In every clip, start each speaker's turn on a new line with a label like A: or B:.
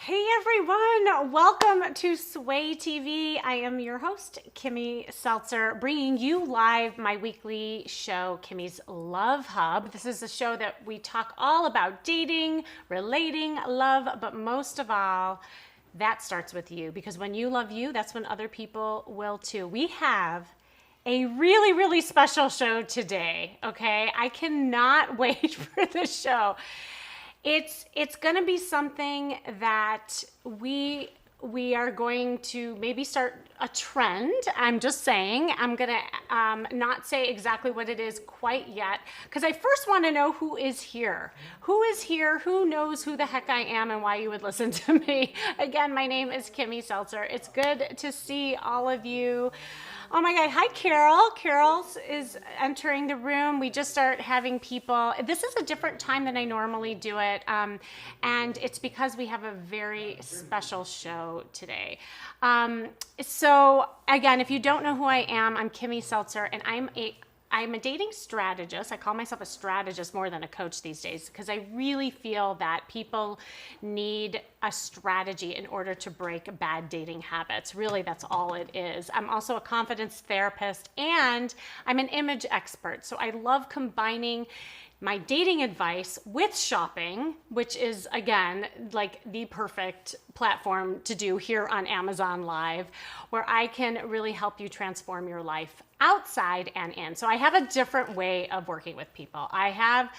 A: Hey everyone, welcome to Sway TV. I am your host, Kimmy Seltzer, bringing you live my weekly show, Kimmy's Love Hub. This is a show that we talk all about dating, relating, love, but most of all, that starts with you, because when you love you, that's when other people will too. We have a really, really special show today, okay? I cannot wait for this show. It's going to be something that we are going to maybe start a trend. I'm just saying. I'm going to not say exactly what it is quite yet, because I first want to know who is here. Who is here? Who knows who the heck I am and why you would listen to me? Again, my name is Kimmy Seltzer. It's good to see all of you. Oh my God, hi Carol. Carol is entering the room. We just start having people. This is a different time than I normally do it. And it's because we have a very special show today. So again, if you don't know who I am, I'm Kimmy Seltzer, and I'm a dating strategist. I call myself a strategist more than a coach these days, because I really feel that people need a strategy in order to break bad dating habits. Really, that's all it is. I'm also a confidence therapist, and I'm an image expert. So I love combining my dating advice with shopping, which is, again, like the perfect platform to do here on Amazon Live, where I can really help you transform your life outside and in. So I have a different way of working with people. I have,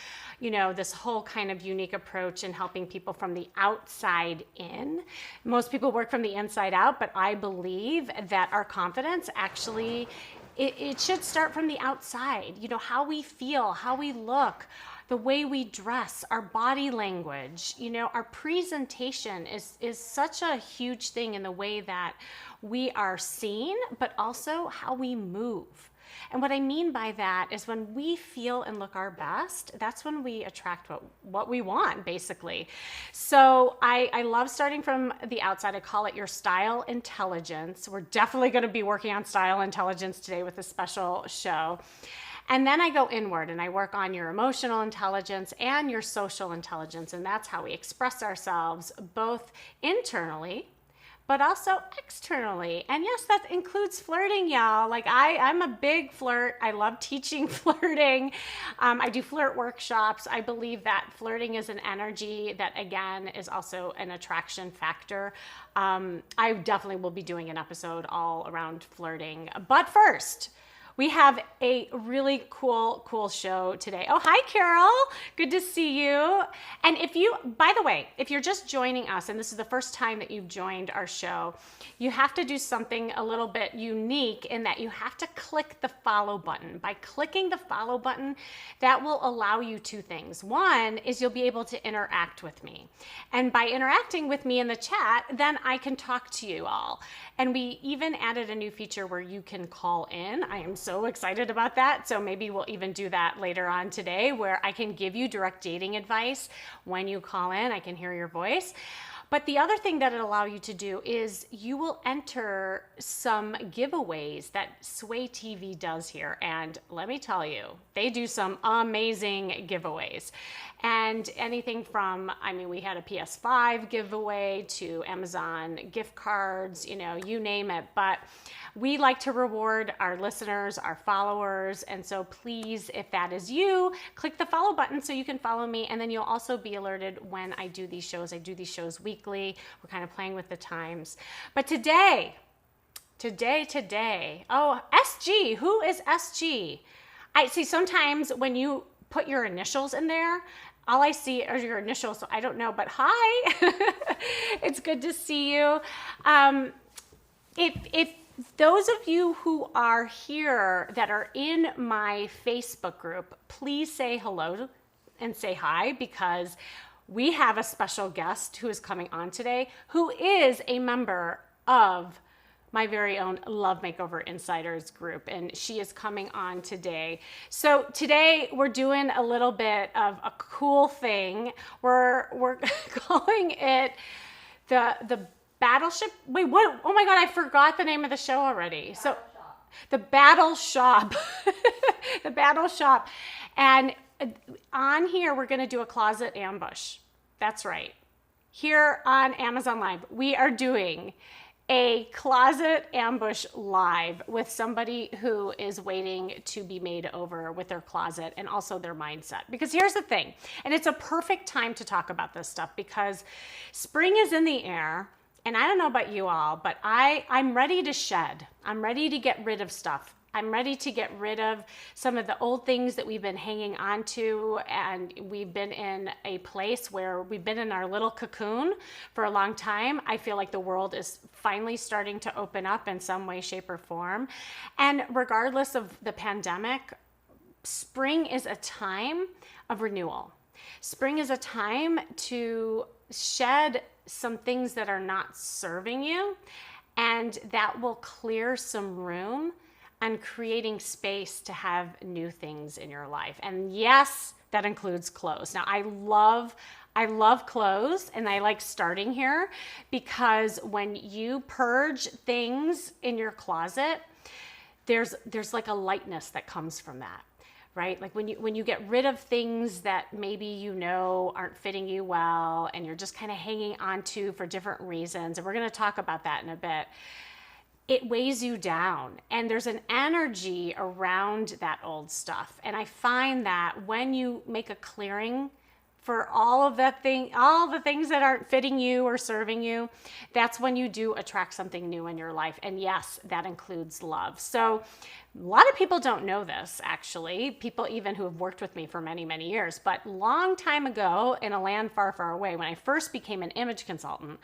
A: this whole kind of unique approach in helping people from the outside in. Most people work from the inside out, but I believe that our confidence actually it should start from the outside. How we feel, how we look, the way we dress, our body language, our presentation is such a huge thing in the way that we are seen, but also how we move. And what I mean by that is when we feel and look our best, that's when we attract what we want, basically. So I love starting from the outside. I call it your style intelligence. We're definitely going to be working on style intelligence today with a special show. And then I go inward and I work on your emotional intelligence and your social intelligence. And that's how we express ourselves both internally, but also externally. And yes, that includes flirting, y'all. Like I'm a big flirt. I love teaching flirting. I do flirt workshops. I believe that flirting is an energy that, again, is also an attraction factor. I definitely will be doing an episode all around flirting. But first, we have a really cool show today. Oh, hi, Carol. Good to see you. And by the way, if you're just joining us and this is the first time that you've joined our show, you have to do something a little bit unique in that you have to click the follow button. By clicking the follow button, that will allow you two things. One is you'll be able to interact with me. And by interacting with me in the chat, then I can talk to you all. And we even added a new feature where you can call in. I am so excited about that. So maybe we'll even do that later on today, where I can give you direct dating advice when you call in. I can hear your voice. But the other thing that it'll allow you to do is you will enter some giveaways that Sway TV does here. And let me tell you, they do some amazing giveaways. And anything from, we had a PS5 giveaway to Amazon gift cards, you name it. But we like to reward our listeners, our followers. And so please, if that is you, click the follow button so you can follow me. And then you'll also be alerted when I do these shows. I do these shows weekly. We're kind of playing with the times. But today, oh, SG, who is SG? I see sometimes when you put your initials in there, all I see are your initials, so I don't know, but hi. It's good to see you. If those of you who are here that are in my Facebook group, please say hello and say hi, because we have a special guest who is coming on today who is a member of my very own Love Makeover Insiders group, and she is coming on today. So today we're doing a little bit of a cool thing. We're calling it the Battleship. Wait, what? Oh my God, I forgot the name of the show already. So the Battle Shop, the Battle Shop, and on here we're going to do a closet ambush. That's right. here on Amazon Live, we are doing a closet ambush live with somebody who is waiting to be made over with their closet and also their mindset. Because here's the thing, and it's a perfect time to talk about this stuff because spring is in the air. And I don't know about you all, but I'm ready to shed. I'm ready to get rid of stuff. I'm ready to get rid of some of the old things that we've been hanging on to, and we've been in a place where we've been in our little cocoon for a long time. I feel like the world is finally starting to open up in some way, shape, or form. And regardless of the pandemic, spring is a time of renewal. Spring is a time to shed some things that are not serving you, and that will clear some room and creating space to have new things in your life. And yes, that includes clothes. Now, I love clothes, and I like starting here because when you purge things in your closet, there's like a lightness that comes from that. Right? Like when you get rid of things that maybe you know aren't fitting you well and you're just kind of hanging on to for different reasons, and we're going to talk about that in a bit, it weighs you down, and there's an energy around that old stuff. And I find that when you make a clearing for all the things that aren't fitting you or serving you, that's when you do attract something new in your life. And yes, that includes love. So a lot of people don't know this, actually, people even who have worked with me for many, many years. But long time ago, in a land far, far away, when I first became an image consultant,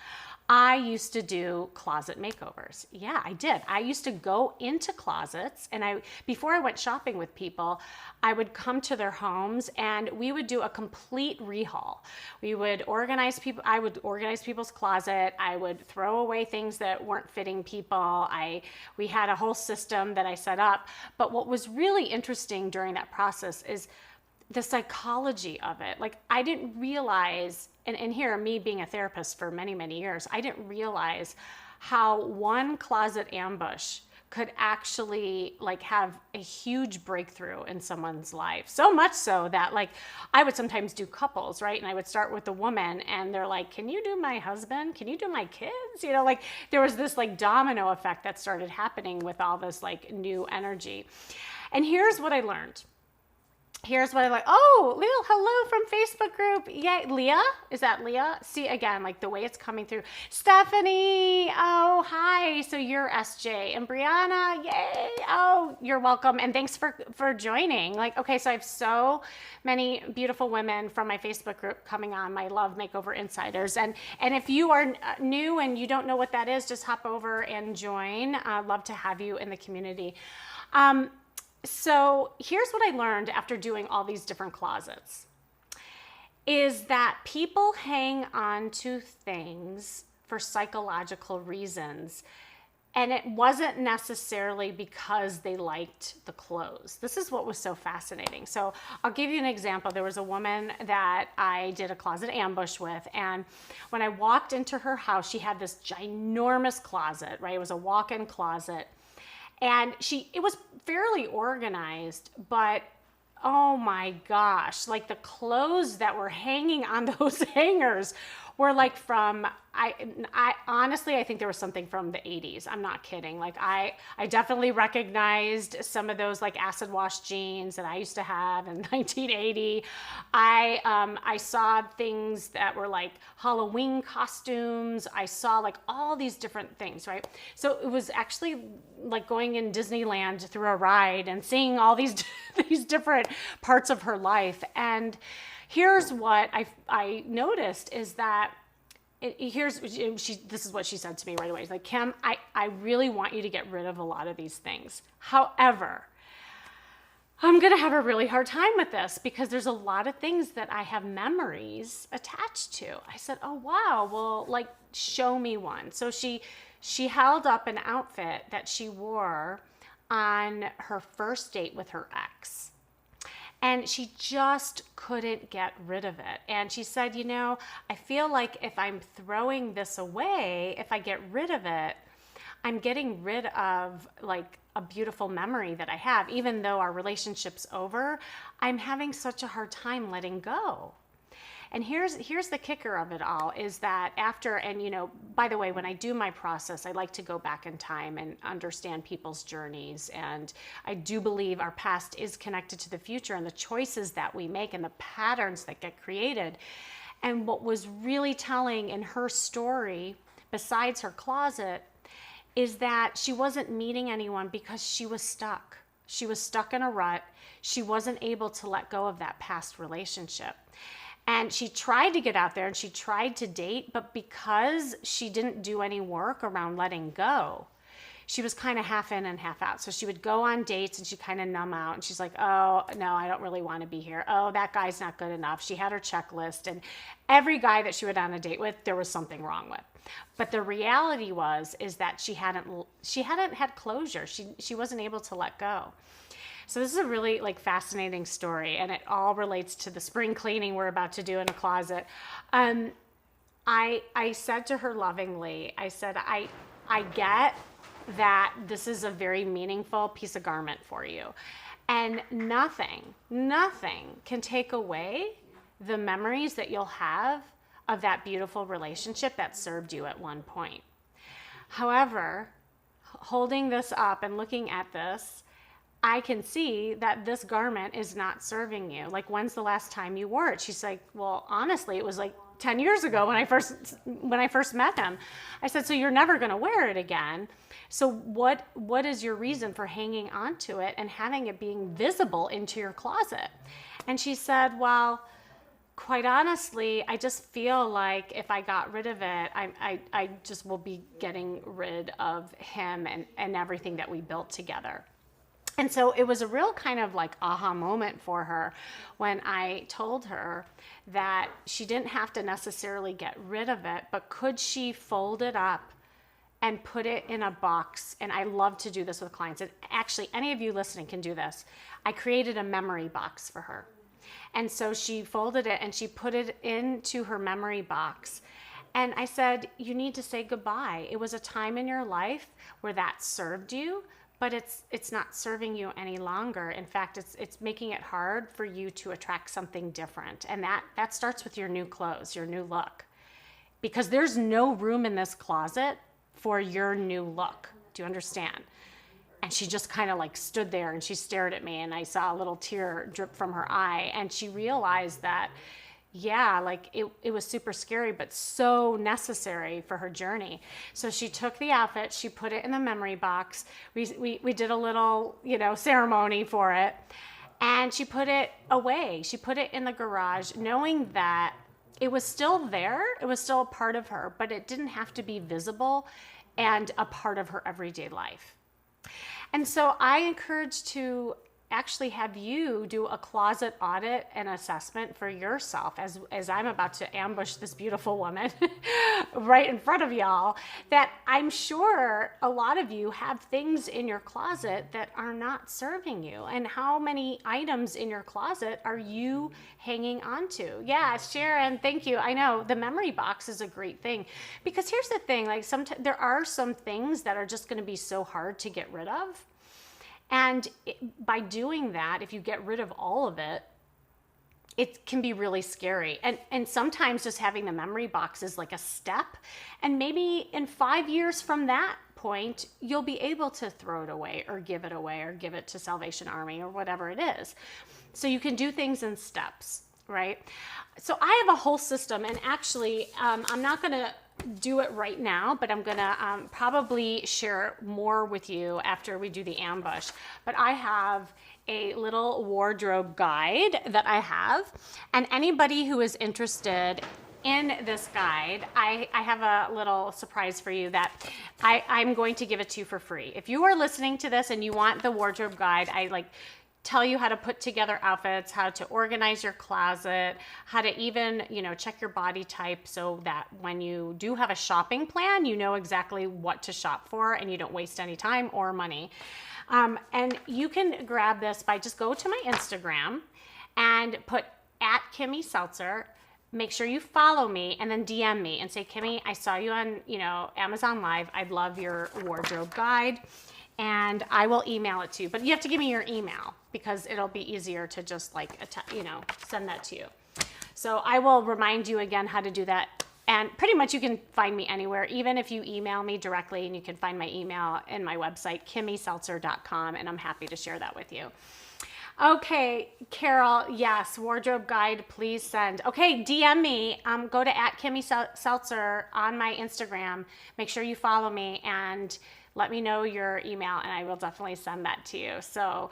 A: I used to do closet makeovers. Yeah, I did. I used to go into closets, and before I went shopping with people, I would come to their homes and we would do a complete rehaul. I would organize people's closet. I would throw away things that weren't fitting people. We had a whole system that I set up. But what was really interesting during that process is the psychology of it. Like, I didn't realize, and here, me being a therapist for many, many years, I didn't realize how one closet ambush could actually like have a huge breakthrough in someone's life. So much so that like I would sometimes do couples, right? And I would start with a woman and they're like, can you do my husband? Can you do my kids? You know, like there was this like domino effect that started happening with all this like new energy. And here's what I learned. Oh, Leah, hello from Facebook group. Yay, Leah? Is that Leah? See, again, like the way it's coming through. Stephanie, oh, hi. So you're SJ. And Brianna, yay. Oh, you're welcome. And thanks for joining. Like, okay, so I have so many beautiful women from my Facebook group coming on, my Love Makeover Insiders. And if you are new and you don't know what that is, just hop over and join. Love to have you in the community. So here's what I learned after doing all these different closets is that people hang on to things for psychological reasons, and it wasn't necessarily because they liked the clothes. This is what was so fascinating. So I'll give you an example. There was a woman that I did a closet ambush with, and when I walked into her house, she had this ginormous closet, right? It was a walk-in closet. And it was fairly organized, but oh my gosh, like the clothes that were hanging on those hangers were like from, I honestly, I think there was something from the 80s. I'm not kidding. Like I definitely recognized some of those like acid wash jeans that I used to have in 1980. I saw things that were like Halloween costumes. I saw like all these different things, right? So it was actually like going in Disneyland through a ride and seeing all these these different parts of her life. And here's what I noticed is that this is what she said to me right away. She's like, Kim, I really want you to get rid of a lot of these things. However, I'm going to have a really hard time with this because there's a lot of things that I have memories attached to. I said, oh, wow. Well, like, show me one. So she held up an outfit that she wore on her first date with her ex. And she just couldn't get rid of it. And she said, you know, I feel like if I'm throwing this away, if I get rid of it, I'm getting rid of like a beautiful memory that I have. Even though our relationship's over, I'm having such a hard time letting go. And here's the kicker of it all is that after, and by the way, when I do my process, I like to go back in time and understand people's journeys. And I do believe our past is connected to the future and the choices that we make and the patterns that get created. And what was really telling in her story, besides her closet, is that she wasn't meeting anyone because she was stuck. She was stuck in a rut. She wasn't able to let go of that past relationship. And she tried to get out there and she tried to date, but because she didn't do any work around letting go, she was kind of half in and half out. So she would go on dates and she'd kind of numb out and she's like, oh, no, I don't really want to be here. Oh, that guy's not good enough. She had her checklist, and every guy that she went on a date with, there was something wrong with. But the reality is that she hadn't had closure. She wasn't able to let go. So this is a really fascinating story, and it all relates to the spring cleaning we're about to do in a closet. I said to her lovingly, I said, I get that this is a very meaningful piece of garment for you. And nothing can take away the memories that you'll have of that beautiful relationship that served you at one point. However, holding this up and looking at this, I can see that this garment is not serving you. When's the last time you wore it? She's like, well, honestly, it was 10 years ago when I first met him. I said, so you're never going to wear it again. So what is your reason for hanging on to it and having it being visible into your closet? And she said, well, quite honestly, I just feel like if I got rid of it, I just will be getting rid of him and everything that we built together. And so it was a real kind of aha moment for her when I told her that she didn't have to necessarily get rid of it, but could she fold it up and put it in a box? And I love to do this with clients. And actually, any of you listening can do this. I created a memory box for her. And so she folded it and she put it into her memory box. And I said, you need to say goodbye. It was a time in your life where that served you, but it's not serving you any longer. In fact, it's making it hard for you to attract something different. And that starts with your new clothes, your new look. Because there's no room in this closet for your new look. Do you understand? And she just kind of stood there and she stared at me, and I saw a little tear drip from her eye, and she realized that, yeah, it was super scary, but so necessary for her journey. So she took the outfit, she put it in the memory box. We did a little, ceremony for it, and she put it away. She put it in the garage, knowing that it was still there. It was still a part of her, but it didn't have to be visible and a part of her everyday life. And so I encourage to actually have you do a closet audit and assessment for yourself as I'm about to ambush this beautiful woman right in front of y'all, that I'm sure a lot of you have things in your closet that are not serving you. And how many items in your closet are you hanging on to? Yeah, Sharon, thank you. I know the memory box is a great thing, because here's the thing, sometimes there are some things that are just going to be so hard to get rid of. And by doing that, if you get rid of all of it, it can be really scary. And sometimes just having the memory box is a step. And maybe in 5 years from that point, you'll be able to throw it away or give it to Salvation Army or whatever it is. So you can do things in steps, right? So I have a whole system, and actually, I'm not going to do it right now, but I'm going to probably share more with you after we do the ambush. But I have a little wardrobe guide that I have, and anybody who is interested in this guide, I have a little surprise for you that I'm going to give it to you for free. If you are listening to this and you want the wardrobe guide, I tell you how to put together outfits, how to organize your closet, how to even, check your body type so that when you do have a shopping plan, you know exactly what to shop for and you don't waste any time or money. And you can grab this by just go to my Instagram and put @Kimmy Seltzer. Make sure you follow me and then DM me and say, Kimmy, I saw you on, Amazon Live. I'd love your wardrobe guide. And I will email it to you. But you have to give me your email because it'll be easier to just send that to you. So I will remind you again how to do that. And pretty much you can find me anywhere, even if you email me directly, and you can find my email in my website, kimmyseltzer.com, and I'm happy to share that with you. Okay, Carol, yes, wardrobe guide, please send. Okay, DM me. Go to @KimmySeltzer on my Instagram. Make sure you follow me and let me know your email, and I will definitely send that to you. So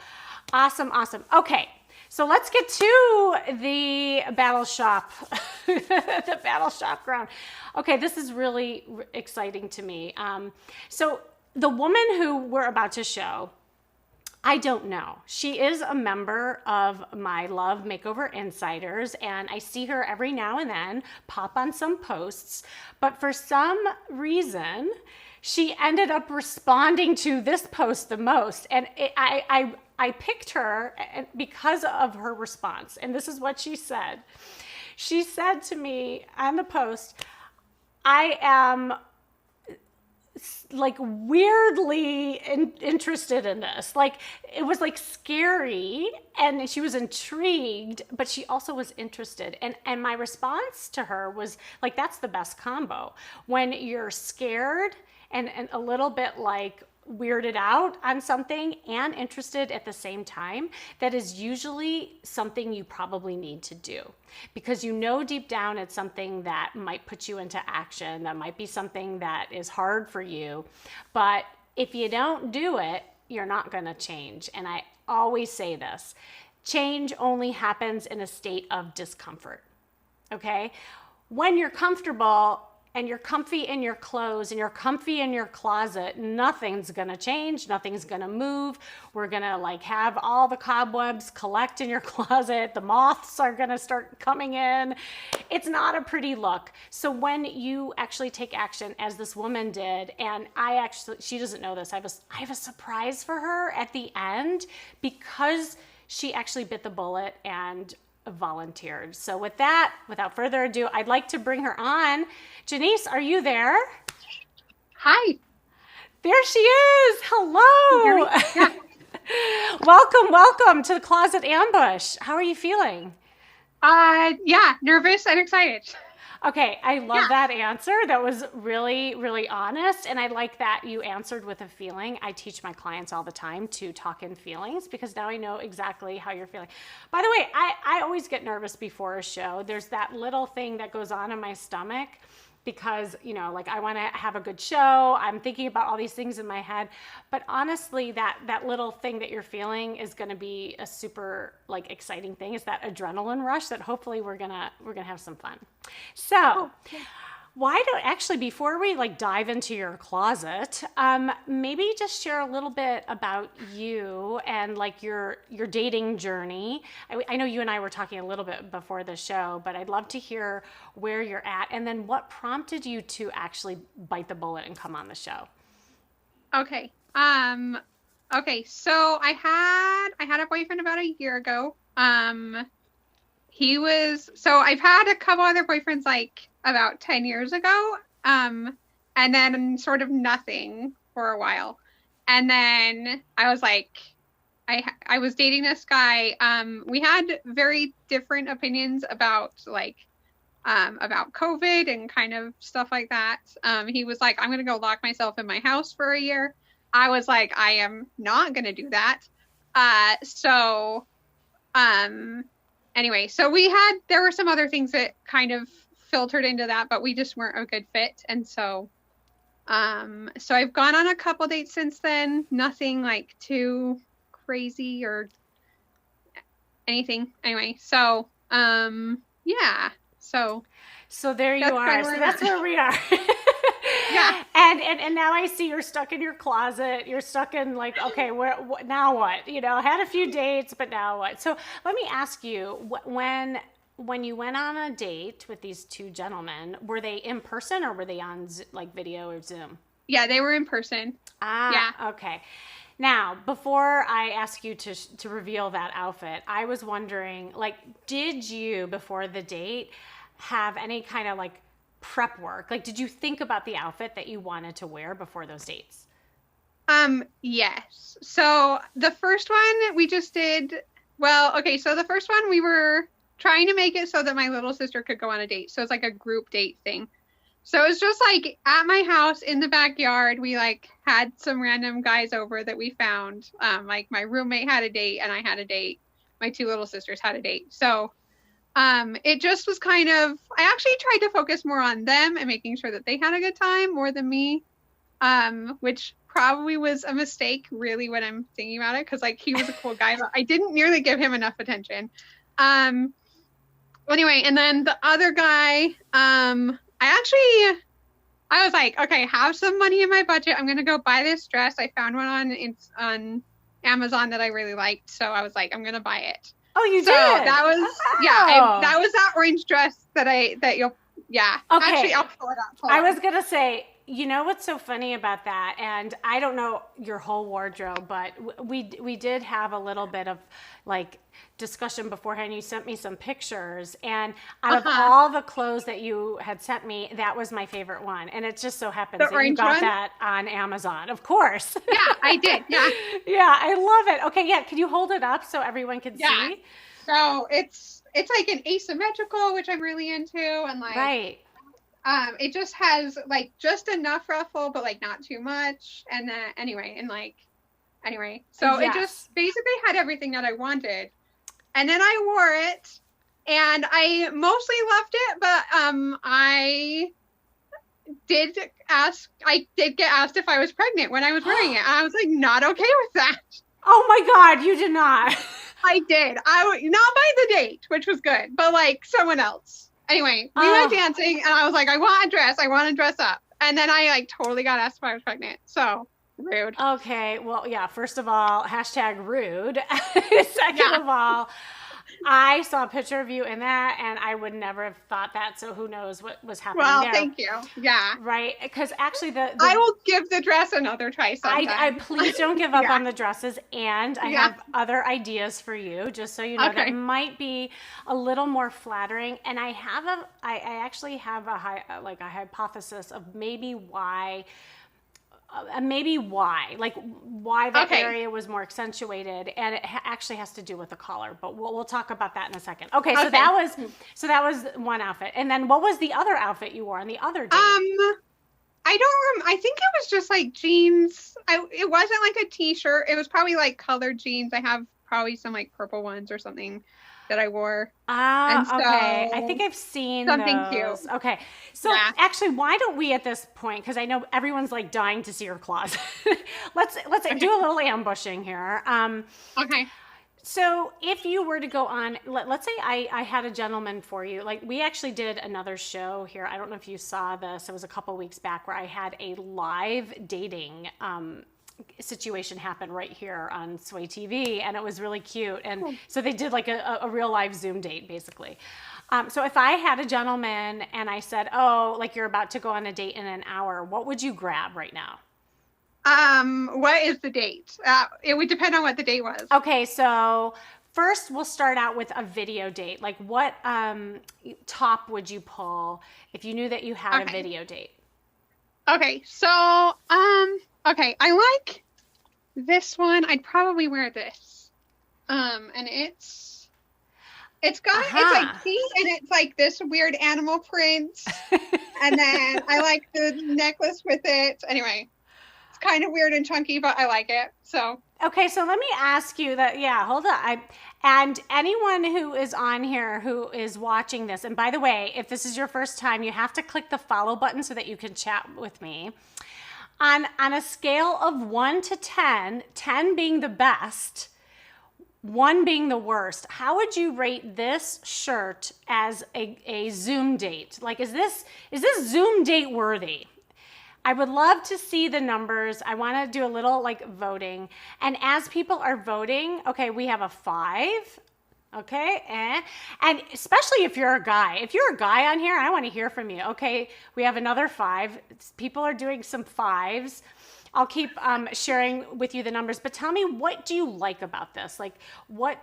A: awesome, awesome. Okay, so let's get to the battle shop, the battle shop ground. Okay, this is really exciting to me. So the woman who we're about to show, I don't know. She is a member of my Love Makeover Insiders, and I see her every now and then pop on some posts, but for some reason, she ended up responding to this post the most, and I picked her because of her response, and this is what she said. She said to me on the post, I am like weirdly interested in this. Like it was like scary, and she was intrigued, but she also was interested. And my response to her was like, that's the best combo. When you're scared and a little bit like weirded out on something and interested at the same time, that is usually something you probably need to do, because you know deep down it's something that might put you into action, that might be something that is hard for you, but if you don't do it, you're not going to change. And I always say this, change only happens in a state of discomfort. Okay? When you're comfortable and you're comfy in your clothes and you're comfy in your closet, nothing's gonna change, nothing's gonna move. We're gonna like have all the cobwebs collect in your closet. The moths are gonna start coming in. It's not a pretty look. So when you actually take action, as this woman did, and she doesn't know this, I have a surprise for her at the end, because she actually bit the bullet and volunteered. So with that, without further ado, I'd like to bring her on. Janice, are you there?
B: Hi.
A: There she is. Hello.
B: Yeah.
A: Welcome to the Closet Ambush. How are you feeling?
B: Yeah, nervous and excited.
A: Okay, I love that answer. That was really, really honest. And I like that you answered with a feeling. I teach my clients all the time to talk in feelings, because now I know exactly how you're feeling. By the way, I always get nervous before a show. There's that little thing that goes on in my stomach, because, you know, like I want to have a good show. I'm thinking about all these things in my head. But honestly, that little thing that you're feeling is going to be a super like exciting thing. It's that adrenaline rush that hopefully we're going to have some fun. So actually, before we like dive into your closet, maybe just share a little bit about you and like your dating journey. I know you and I were talking a little bit before the show, but I'd love to hear where you're at, and then what prompted you to actually bite the bullet and come on the show.
B: Okay. So I had a boyfriend about a year ago. I've had a couple other boyfriends like about 10 years ago. And then sort of nothing for a while. And then I was like, I was dating this guy. We had very different opinions about COVID and kind of stuff like that. He was like, I'm going to go lock myself in my house for a year. I was like, I am not going to do that. Anyway, so there were some other things that kind of filtered into that, but we just weren't a good fit. And so I've gone on a couple dates since then, nothing like too crazy or anything. Anyway, so
A: there you are. So that's where we are.
B: Yeah.
A: And now I see you're stuck in your closet. You're stuck in like, okay, now what? You know, had a few dates, but now what? So let me ask you, when you went on a date with these two gentlemen, were they in person or were they on like video or Zoom?
B: Yeah, they were in person.
A: Yeah. Okay. Now, before I ask you to reveal that outfit, I was wondering, like, did you, before the date, have any kind of like prep work? Like, did you think about the outfit that you wanted to wear before those dates?
B: Yes. So the first one we just did, so the first one we were trying to make it so that my little sister could go on a date. So it's like a group date thing. So it's just like at my house in the backyard, we like had some random guys over that we found. Like my roommate had a date and I had a date. My two little sisters had a date. So it just was kind of, I actually tried to focus more on them and making sure that they had a good time more than me. Which probably was a mistake really when I'm thinking about it. Cause like he was a cool guy, but I didn't nearly give him enough attention. Anyway, and then the other guy, I was like, okay, have some money in my budget. I'm going to go buy this dress. I found one on Amazon that I really liked. So I was like, I'm going to buy it.
A: Oh, you
B: so
A: did?
B: That was, that was that orange dress
A: Okay.
B: Actually, I'll pull it up.
A: I was going to say, you know what's so funny about that? And I don't know your whole wardrobe, but we did have a little bit of like discussion beforehand. You sent me some pictures, and out of all the clothes that you had sent me, that was my favorite one. And it just so happens that you got that on Amazon, of course.
B: Yeah, I did. Yeah.
A: Yeah, I love it. Okay, yeah. Can you hold it up so everyone can see?
B: So it's like an asymmetrical, which I'm really into, and like
A: right.
B: It just has like just enough ruffle, but like not too much. And then anyway, so it just basically had everything that I wanted. And then I wore it and I mostly loved it, but I did get asked if I was pregnant when I was wearing it. And I was like, not okay with that.
A: Oh my God, you did not.
B: I did. Not by the date, which was good, but like someone else. Anyway, we went dancing and I was like, I want to dress up. And then I like totally got asked if I was pregnant. So rude.
A: Okay. Well, yeah. First of all, #rude. Second of all, I saw a picture of you in that and I would never have thought that. So who knows what was happening there.
B: Well, thank you. Yeah.
A: Right. Because actually
B: I will give the dress another try sometime.
A: I please don't give up on the dresses. And I have other ideas for you, just so you know, that might be a little more flattering. And I actually have a hypothesis of maybe why that area was more accentuated, and it actually has to do with the collar, but we'll talk about that in a second. Okay. So that was one outfit. And then what was the other outfit you wore on the other date?
B: I think it was just like jeans. It wasn't like a t-shirt. It was probably like colored jeans. I have probably some like purple ones or something that I wore.
A: Okay. I think I've seen
B: something
A: those.
B: cute.
A: Okay. So actually, why don't we at this point, because I know everyone's like dying to see your closet. let's do a little ambushing here.
B: Okay.
A: So if you were to go on, let's say I had a gentleman for you. Like we actually did another show here. I don't know if you saw this. It was a couple weeks back where I had a live dating situation happen right here on Sway TV, and it was really cute. And so they did like a real live Zoom date basically. So if I had a gentleman and I said, oh, like you're about to go on a date in an hour, what would you grab right now?
B: What is the date? It would depend on what the date was.
A: Okay, so first we'll start out with a video date. Like what top would you pull if you knew that you had a video date? Okay,
B: so okay, I like this one. I'd probably wear this. And it's like pink and it's like this weird animal print. And then I like the necklace with it. Anyway, it's kind of weird and chunky, but I like it. So
A: okay, so let me ask you that. Yeah, hold on. And anyone who is on here who is watching this, and by the way, if this is your first time, you have to click the follow button so that you can chat with me. On a scale of 1 to 10, 10 being the best, 1 being the worst, how would you rate this shirt as a Zoom date? Like, is this Zoom date worthy? I would love to see the numbers. I want to do a little like voting. And as people are voting, okay, we have a 5. Okay, and especially if you're a guy. If you're a guy on here, I want to hear from you. Okay, we have another 5. People are doing some 5s. I'll keep sharing with you the numbers, but tell me, what do you like about this? Like, what?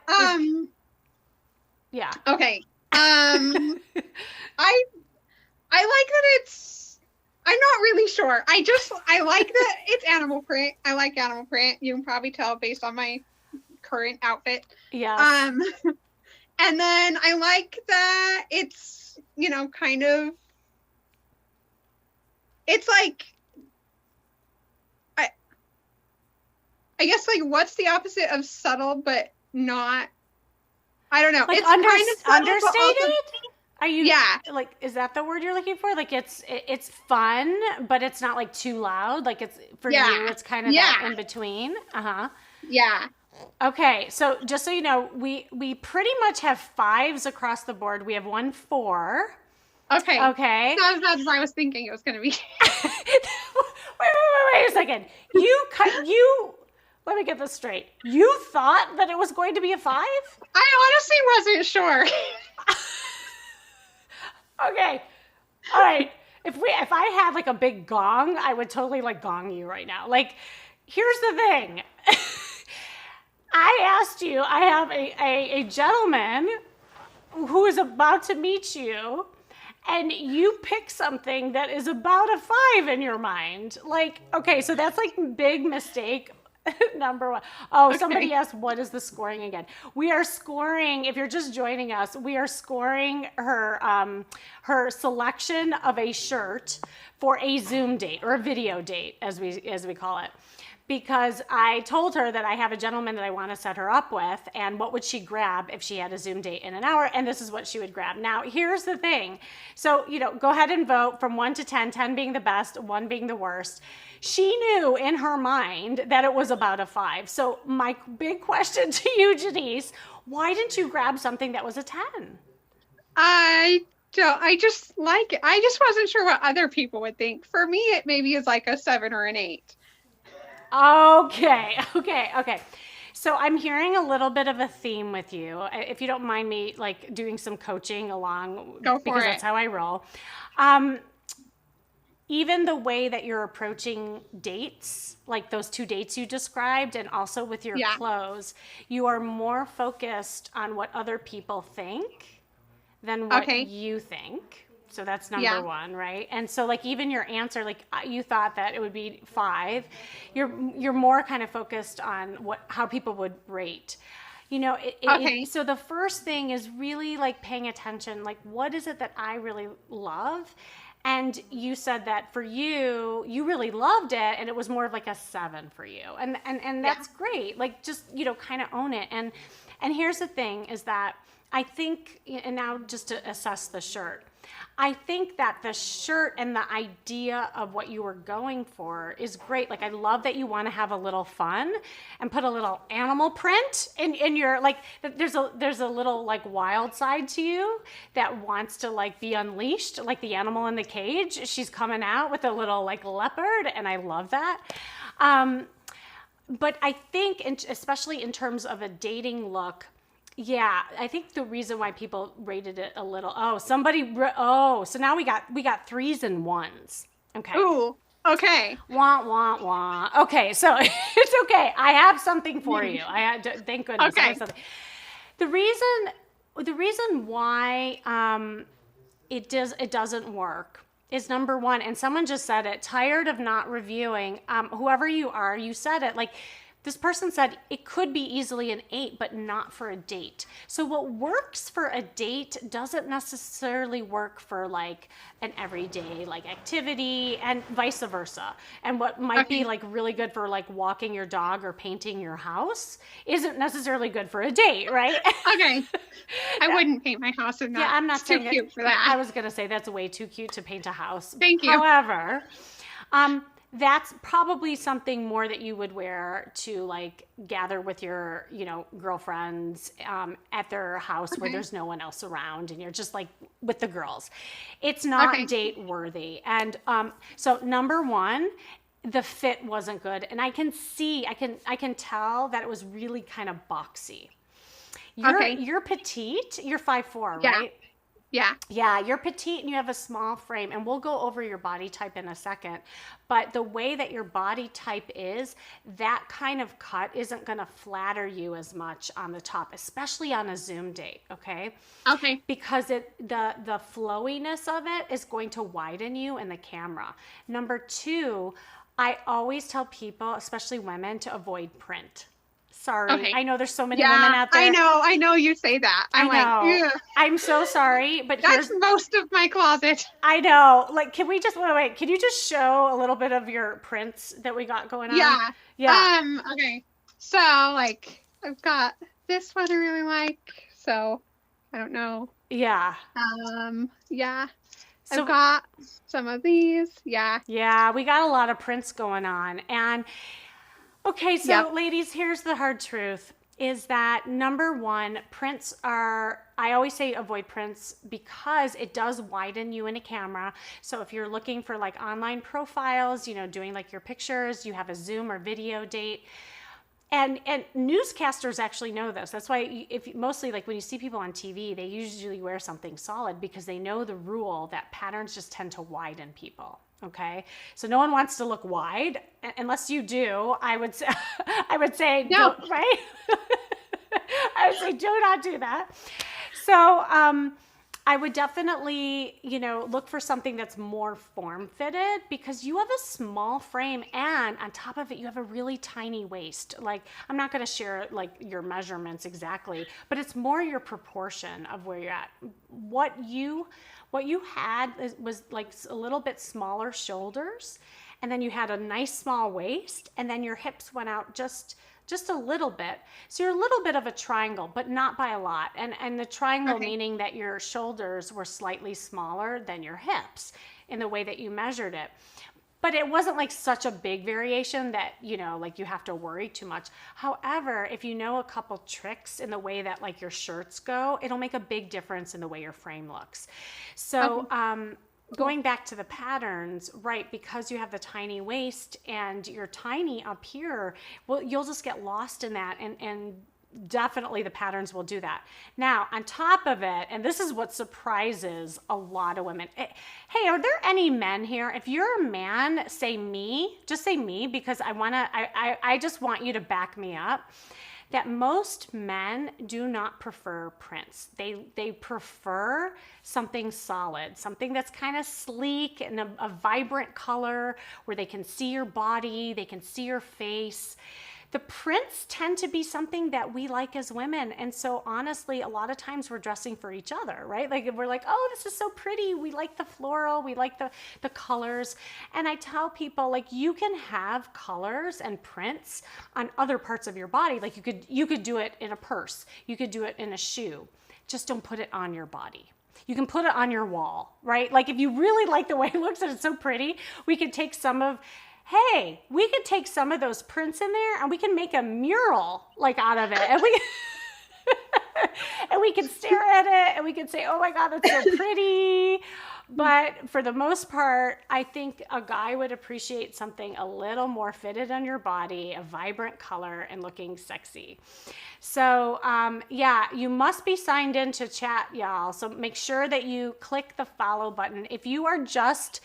A: Yeah.
B: Okay. I like that it's. I'm not really sure. I like that it's animal print. I like animal print. You can probably tell based on my current outfit.
A: Yeah.
B: And then I like that it's, kind of, it's like, I guess, like, what's the opposite of subtle, but not, I don't know.
A: Like
B: It's kind of subtle, but
A: understated?
B: also,
A: Are you
B: yeah,
A: like, is that the word you're looking for? Like it's fun, but it's not like too loud. Like it's for you,
B: yeah,
A: it's kind of that
B: yeah,
A: in between. Uh-huh.
B: yeah.
A: Okay, so just so you know, we pretty much have fives across the board. We have 1 4.
B: Okay.
A: Okay.
B: That's what I was thinking it was going to be.
A: Wait a second. You let me get this straight. You thought that it was going to be a 5?
B: I honestly wasn't sure.
A: Okay. All right. If I had like a big gong, I would totally like gong you right now. Like, here's the thing. I asked you, I have a gentleman who is about to meet you, and you pick something that is about a 5 in your mind. Like, okay, so that's like big mistake. Number 1. Oh, okay. Somebody asked, what is the scoring again? We are scoring, if you're just joining us, we are scoring her selection of a shirt for a Zoom date or a video date, as we call it. Because I told her that I have a gentleman that I want to set her up with, and what would she grab if she had a Zoom date in an hour, and this is what she would grab. Now, here's the thing. So, go ahead and vote from 1 to 10, 10 being the best, 1 being the worst. She knew in her mind that it was about a 5. So my big question to you, Janice, why didn't you grab something that was a 10?
B: I just like it. I just wasn't sure what other people would think. For me, it maybe is like a 7 or an 8.
A: Okay. So I'm hearing a little bit of a theme with you. If you don't mind me like doing some coaching along,
B: Go for
A: because
B: it.
A: That's how I roll. Even the way that you're approaching dates, like those 2 dates you described, and also with your clothes, you are more focused on what other people think than what you think. So that's number 1, right? And so like even your answer, like you thought that it would be 5. You're more kind of focused on how people would rate. So the first thing is really like paying attention, like what is it that I really love? And you said that for you really loved it, and it was more of like a 7 for you. And that's great. Like just, kind of own it. And here's the thing is that I think, and now just to assess the shirt, I think that the shirt and the idea of what you were going for is great. Like, I love that you want to have a little fun and put a little animal print in your, like, there's a little, like, wild side to you that wants to, like, be unleashed, like the animal in the cage. She's coming out with a little, like, leopard, and I love that. But I think, especially in terms of a dating look, yeah, I think the reason why people rated it a little, so now we got 3s and 1s. Okay.
B: Ooh, okay.
A: Wah. Okay, so it's okay. I have something for you. Thank goodness.
B: Okay.
A: I have something. The reason why it doesn't work is number 1, and someone just said it, tired of not reviewing. Whoever you are, you said it, like, this person said it could be easily an 8, but not for a date. So what works for a date doesn't necessarily work for like an everyday like activity, and vice versa. And what might be like really good for like walking your dog or painting your house isn't necessarily good for a date, right?
B: Okay. I wouldn't paint my house in that.
A: Yeah, I'm not
B: too cute for that.
A: I was going to say that's way too cute to paint a house.
B: Thank you.
A: However, that's probably something more that you would wear to like gather with your, girlfriends at their house where there's no one else around and you're just like with the girls. It's not date worthy. And so number 1, the fit wasn't good. And I can tell that it was really kind of boxy. You're petite. You're 5'4", right? Yeah, you're petite and you have a small frame, and we'll go over your body type in a second. But the way that your body type is, that kind of cut isn't going to flatter you as much on the top, especially on a Zoom date, okay?
B: Okay.
A: Because the flowiness of it is going to widen you in the camera. Number 2, I always tell people, especially women, to avoid print. Sorry.
B: Okay.
A: I know there's so many women out there.
B: I know you say that. I'm like, ugh.
A: I'm so sorry, but
B: That's most of my closet.
A: I know. Like, can we just wait? Can you just show a little bit of your prints that we got going on?
B: Yeah.
A: Yeah.
B: Okay. So like I've got this one I really like. So I don't know.
A: Yeah.
B: Yeah.
A: So
B: I've got some of these. Yeah.
A: yeah, we got a lot of prints going on. And okay, so
B: Yep.
A: ladies, here's the hard truth is that number one, prints are, I always say avoid prints because it does widen you in a camera. So if you're looking for like online profiles, you know, doing like your pictures, you have a Zoom or video date. And newscasters actually know this. That's why if mostly like when you see people on TV, they usually wear something solid because they know the rule that patterns just tend to widen people. Okay, so no one wants to look wide unless you do. I would say,
B: No.
A: don't, right? I would say do not do that. So I would definitely, you know, look for something that's more form fitted because you have a small frame and on top of it, you have a really tiny waist. Like, I'm not going to share like your measurements exactly, but it's more your proportion of where you're at. What you had was like a little bit smaller shoulders, and then you had a nice small waist, and then your hips went out just a little bit. So you're a little bit of a triangle, but not by a lot. And the triangle meaning that your shoulders were slightly smaller than your hips in the way that you measured it. But it wasn't like such a big variation that, you know, like you have to worry too much. However, if you know a couple tricks in the way that like your shirts go, it'll make a big difference in the way your frame looks. So, going back to the patterns, right, because you have the tiny waist and you're tiny up here, well, you'll just get lost in that and definitely the patterns will do that. Now, on top of it, and this is what surprises a lot of women. Hey, are there any men here? If you're a man, say me, just say me, because I just want you to back me up. That most men do not prefer prints. They prefer something solid, something that's kind of sleek and a vibrant color where they can see your body, they can see your face. The prints tend to be something that we like as women. And so honestly, a lot of times we're dressing for each other, right? Like we're like, oh, this is so pretty. We like the floral, we like the colors. And I tell people like you can have colors and prints on other parts of your body. Like you could do it in a purse. You could do it in a shoe. Just don't put it on your body. You can put it on your wall, right? Like if you really like the way it looks and it's so pretty, we could take some of those prints in there and we can make a mural like out of it. And we can stare at it and we can say, oh my God, that's so pretty. But for the most part, I think a guy would appreciate something a little more fitted on your body, a vibrant color and looking sexy. So yeah, you must be signed in to chat, y'all. So make sure that you click the follow button. If you are just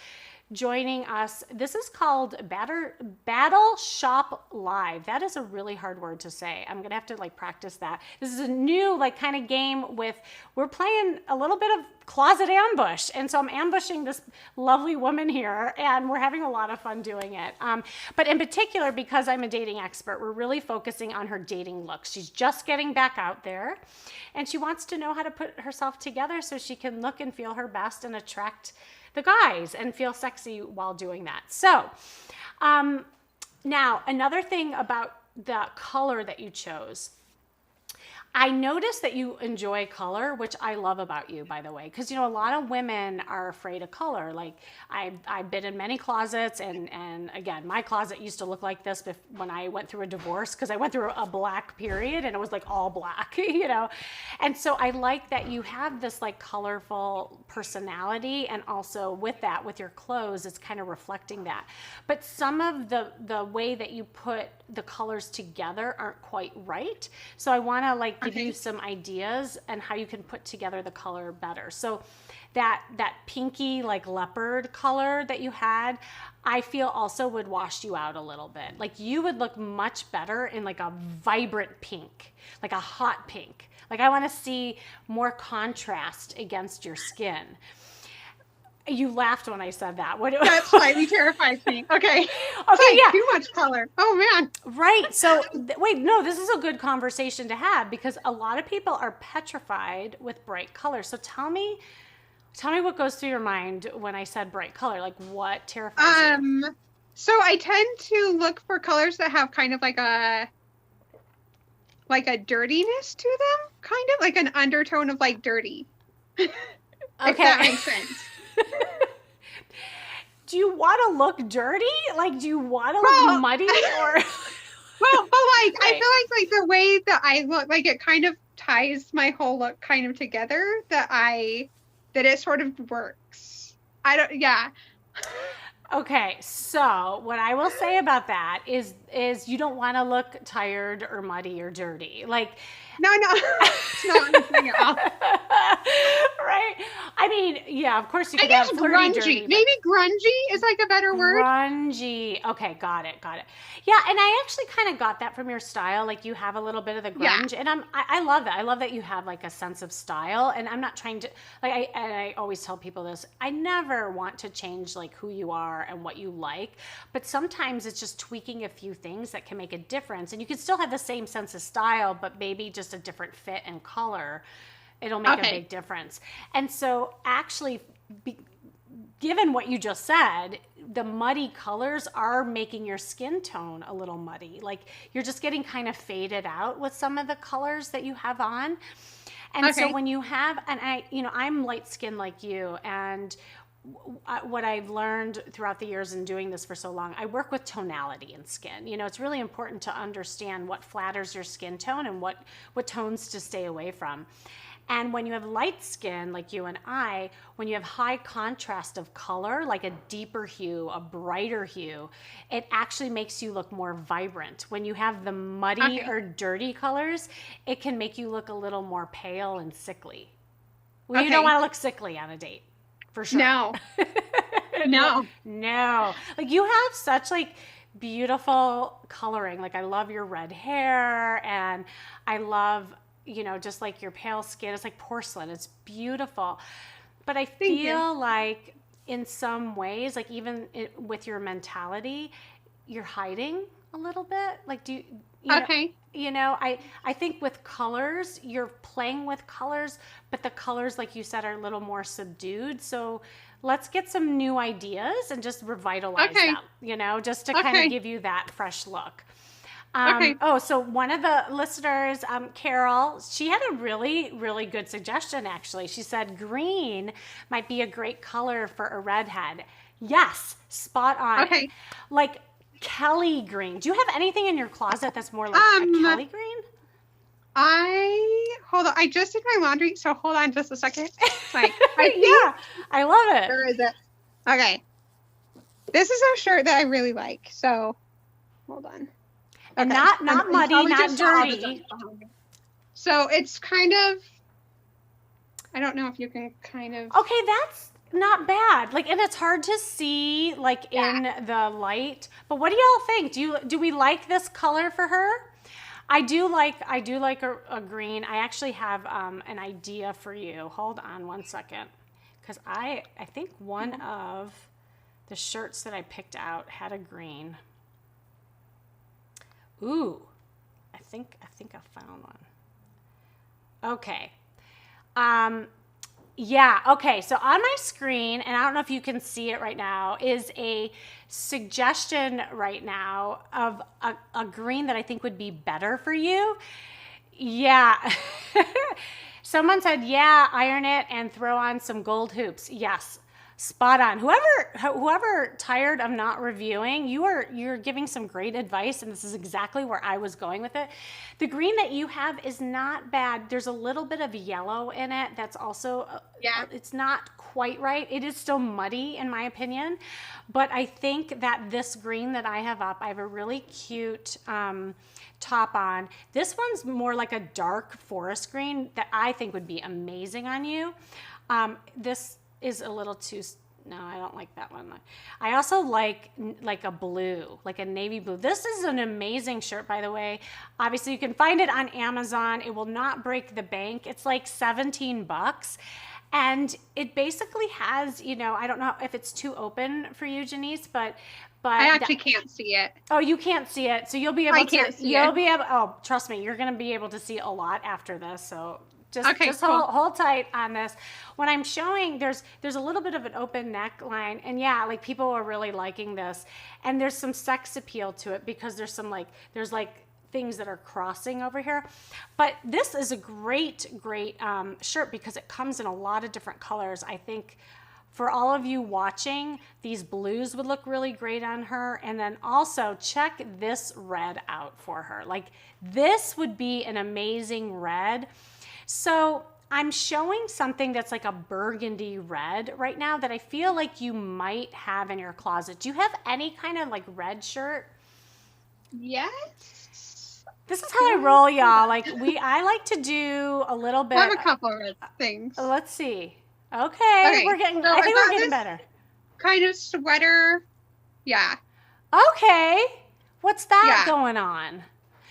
A: joining us, this is called Battle Shop Live. That is a really hard word to say. I'm gonna have to like practice that. This is a new like kind of game we're playing a little bit of closet ambush, and so I'm ambushing this lovely woman here, and we're having a lot of fun doing it. But in particular, because I'm a dating expert, we're really focusing on her dating looks. She's just getting back out there, and she wants to know how to put herself together so she can look and feel her best and attract the guys and feel sexy while doing that. So now another thing about the color that you chose. I noticed that you enjoy color, which I love about you, by the way, because, you know, a lot of women are afraid of color. Like I've been in many closets, and again, my closet used to look like this when I went through a divorce, because I went through a black period and it was like all black, you know? And so I like that you have this like colorful personality, and also with that, with your clothes, it's kind of reflecting that. But some of the way that you put the colors together aren't quite right. So I want to like give you some ideas and how you can put together the color better. So that pinky like leopard color that you had, I feel also would wash you out a little bit. Like you would look much better in like a vibrant pink, like a hot pink. Like I want to see more contrast against your skin. You laughed when I said that. What?
B: That slightly terrifies me. Okay.
A: Okay,
B: Like,
A: yeah.
B: too much color. Oh man.
A: Right. So wait, no, this is a good conversation to have because a lot of people are petrified with bright colors. So tell me what goes through your mind when I said bright color. Like what terrifies you?
B: So I tend to look for colors that have kind of like a dirtiness to them, kind of like an undertone of like dirty. If that makes sense.
A: Do you want to look dirty? Like, do you want to look muddy or?
B: Well, but like, right. I feel like the way that I look, like it kind of ties my whole look kind of together that it sort of works. Yeah.
A: Okay, so what I will say about that is you don't want to look tired or muddy or dirty. Like,
B: no, it's not anything at all.
A: Right? I mean, yeah, of course you could
B: have
A: flirty,
B: grungy.
A: Dirty,
B: maybe grungy is like a better word.
A: Grungy. Okay, got it. Yeah, and I actually kind of got that from your style. Like you have a little bit of the grunge, and I love that. I love that you have like a sense of style. And I'm not trying to I always tell people this. I never want to change like who you are and what you like, but sometimes it's just tweaking a few things that can make a difference. And you can still have the same sense of style, but maybe just a different fit and color. It'll make a big difference. And so actually, given what you just said, the muddy colors are making your skin tone a little muddy. Like you're just getting kind of faded out with some of the colors that you have on. And so when you have, and I'm light skinned like you, and what I've learned throughout the years in doing this for so long, I work with tonality in skin. It's really important to understand what flatters your skin tone and what tones to stay away from. And when you have light skin, like you and I, when you have high contrast of color, like a deeper hue, a brighter hue, it actually makes you look more vibrant. When you have the muddy or dirty colors, it can make you look a little more pale and sickly. Well, you don't want to look sickly on a date, for sure.
B: No.
A: No. Like you have such like beautiful coloring. Like I love your red hair, and I love just like your pale skin. It's like porcelain. It's beautiful. But I feel like in some ways, like even with your mentality, you're hiding a little bit. Like you know, I think with colors, you're playing with colors, but the colors, like you said, are a little more subdued. So let's get some new ideas and just revitalize them, just to kind of give you that fresh look. So one of the listeners, Carol, she had a really, really good suggestion, actually. She said green might be a great color for a redhead. Yes, spot on.
B: Okay.
A: Like Kelly green. Do you have anything in your closet that's more like a Kelly green?
B: Hold on. I just did my laundry, so hold on just a second. Like,
A: I love it.
B: Where is it? Okay. This is a shirt that I really like, so hold on.
A: And not muddy, not dirty.
B: So it's kind of, I don't know if you can kind of.
A: Okay, that's not bad. Like, and it's hard to see like in the light. But what do y'all think? Do we like this color for her? I do like a green. I actually have an idea for you. Hold on one second, because I think one of the shirts that I picked out had a green. Ooh, I think I found one. Okay. Okay. So on my screen, and I don't know if you can see it right now, is a suggestion right now of a green that I think would be better for you. Yeah. Someone said, iron it and throw on some gold hoops. Yes. Spot on. Whoever tired of not reviewing, you're giving some great advice, and this is exactly where I was going with it. The green that you have is not bad. There's a little bit of yellow in it. That's also it's not quite right. It is still muddy in my opinion, but I think that this green that I have up, I have a really cute top on. This one's more like a dark forest green that I think would be amazing on you. This is a little too, no, I don't like that one. I also like a blue, like a navy blue. This is an amazing shirt, by the way. Obviously, you can find it on Amazon. It will not break the bank. It's like $17. And it basically has, I don't know if it's too open for you, Janice, but
B: I actually can't see it.
A: Oh, you can't see it. So you'll be able
B: I
A: to
B: can't see it.
A: Oh, trust me, you're going to be able to see a lot after this. So just
B: cool.
A: hold tight on this. When I'm showing, there's a little bit of an open neckline, and yeah, like people are really liking this. And there's some sex appeal to it because there's things that are crossing over here. But this is a great shirt because it comes in a lot of different colors. I think for all of you watching, these blues would look really great on her. And then also check this red out for her. Like this would be an amazing red. So I'm showing something that's like a burgundy red right now that I feel like you might have in your closet. Do you have any kind of like red shirt?
B: Yes.
A: This is how I roll, y'all. I like to do a little bit.
B: I have a couple of red things.
A: Let's see. Okay, I think we're getting better.
B: Kind of sweater. Yeah.
A: Okay. What's that going on?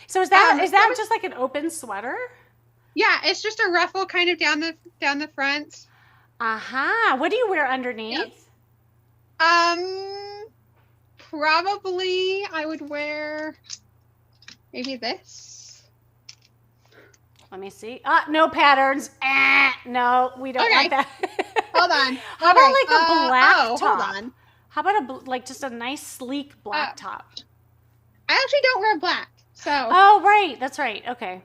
A: So is that just like an open sweater?
B: Yeah, it's just a ruffle kind of down the front.
A: Uh-huh. What do you wear underneath?
B: Probably I would wear maybe this.
A: Let me see. No patterns. No, we don't want that.
B: Hold on.
A: How about like a black top?
B: Hold on.
A: How about just a nice sleek black top?
B: I actually don't wear black, so.
A: Oh, right. That's right. Okay.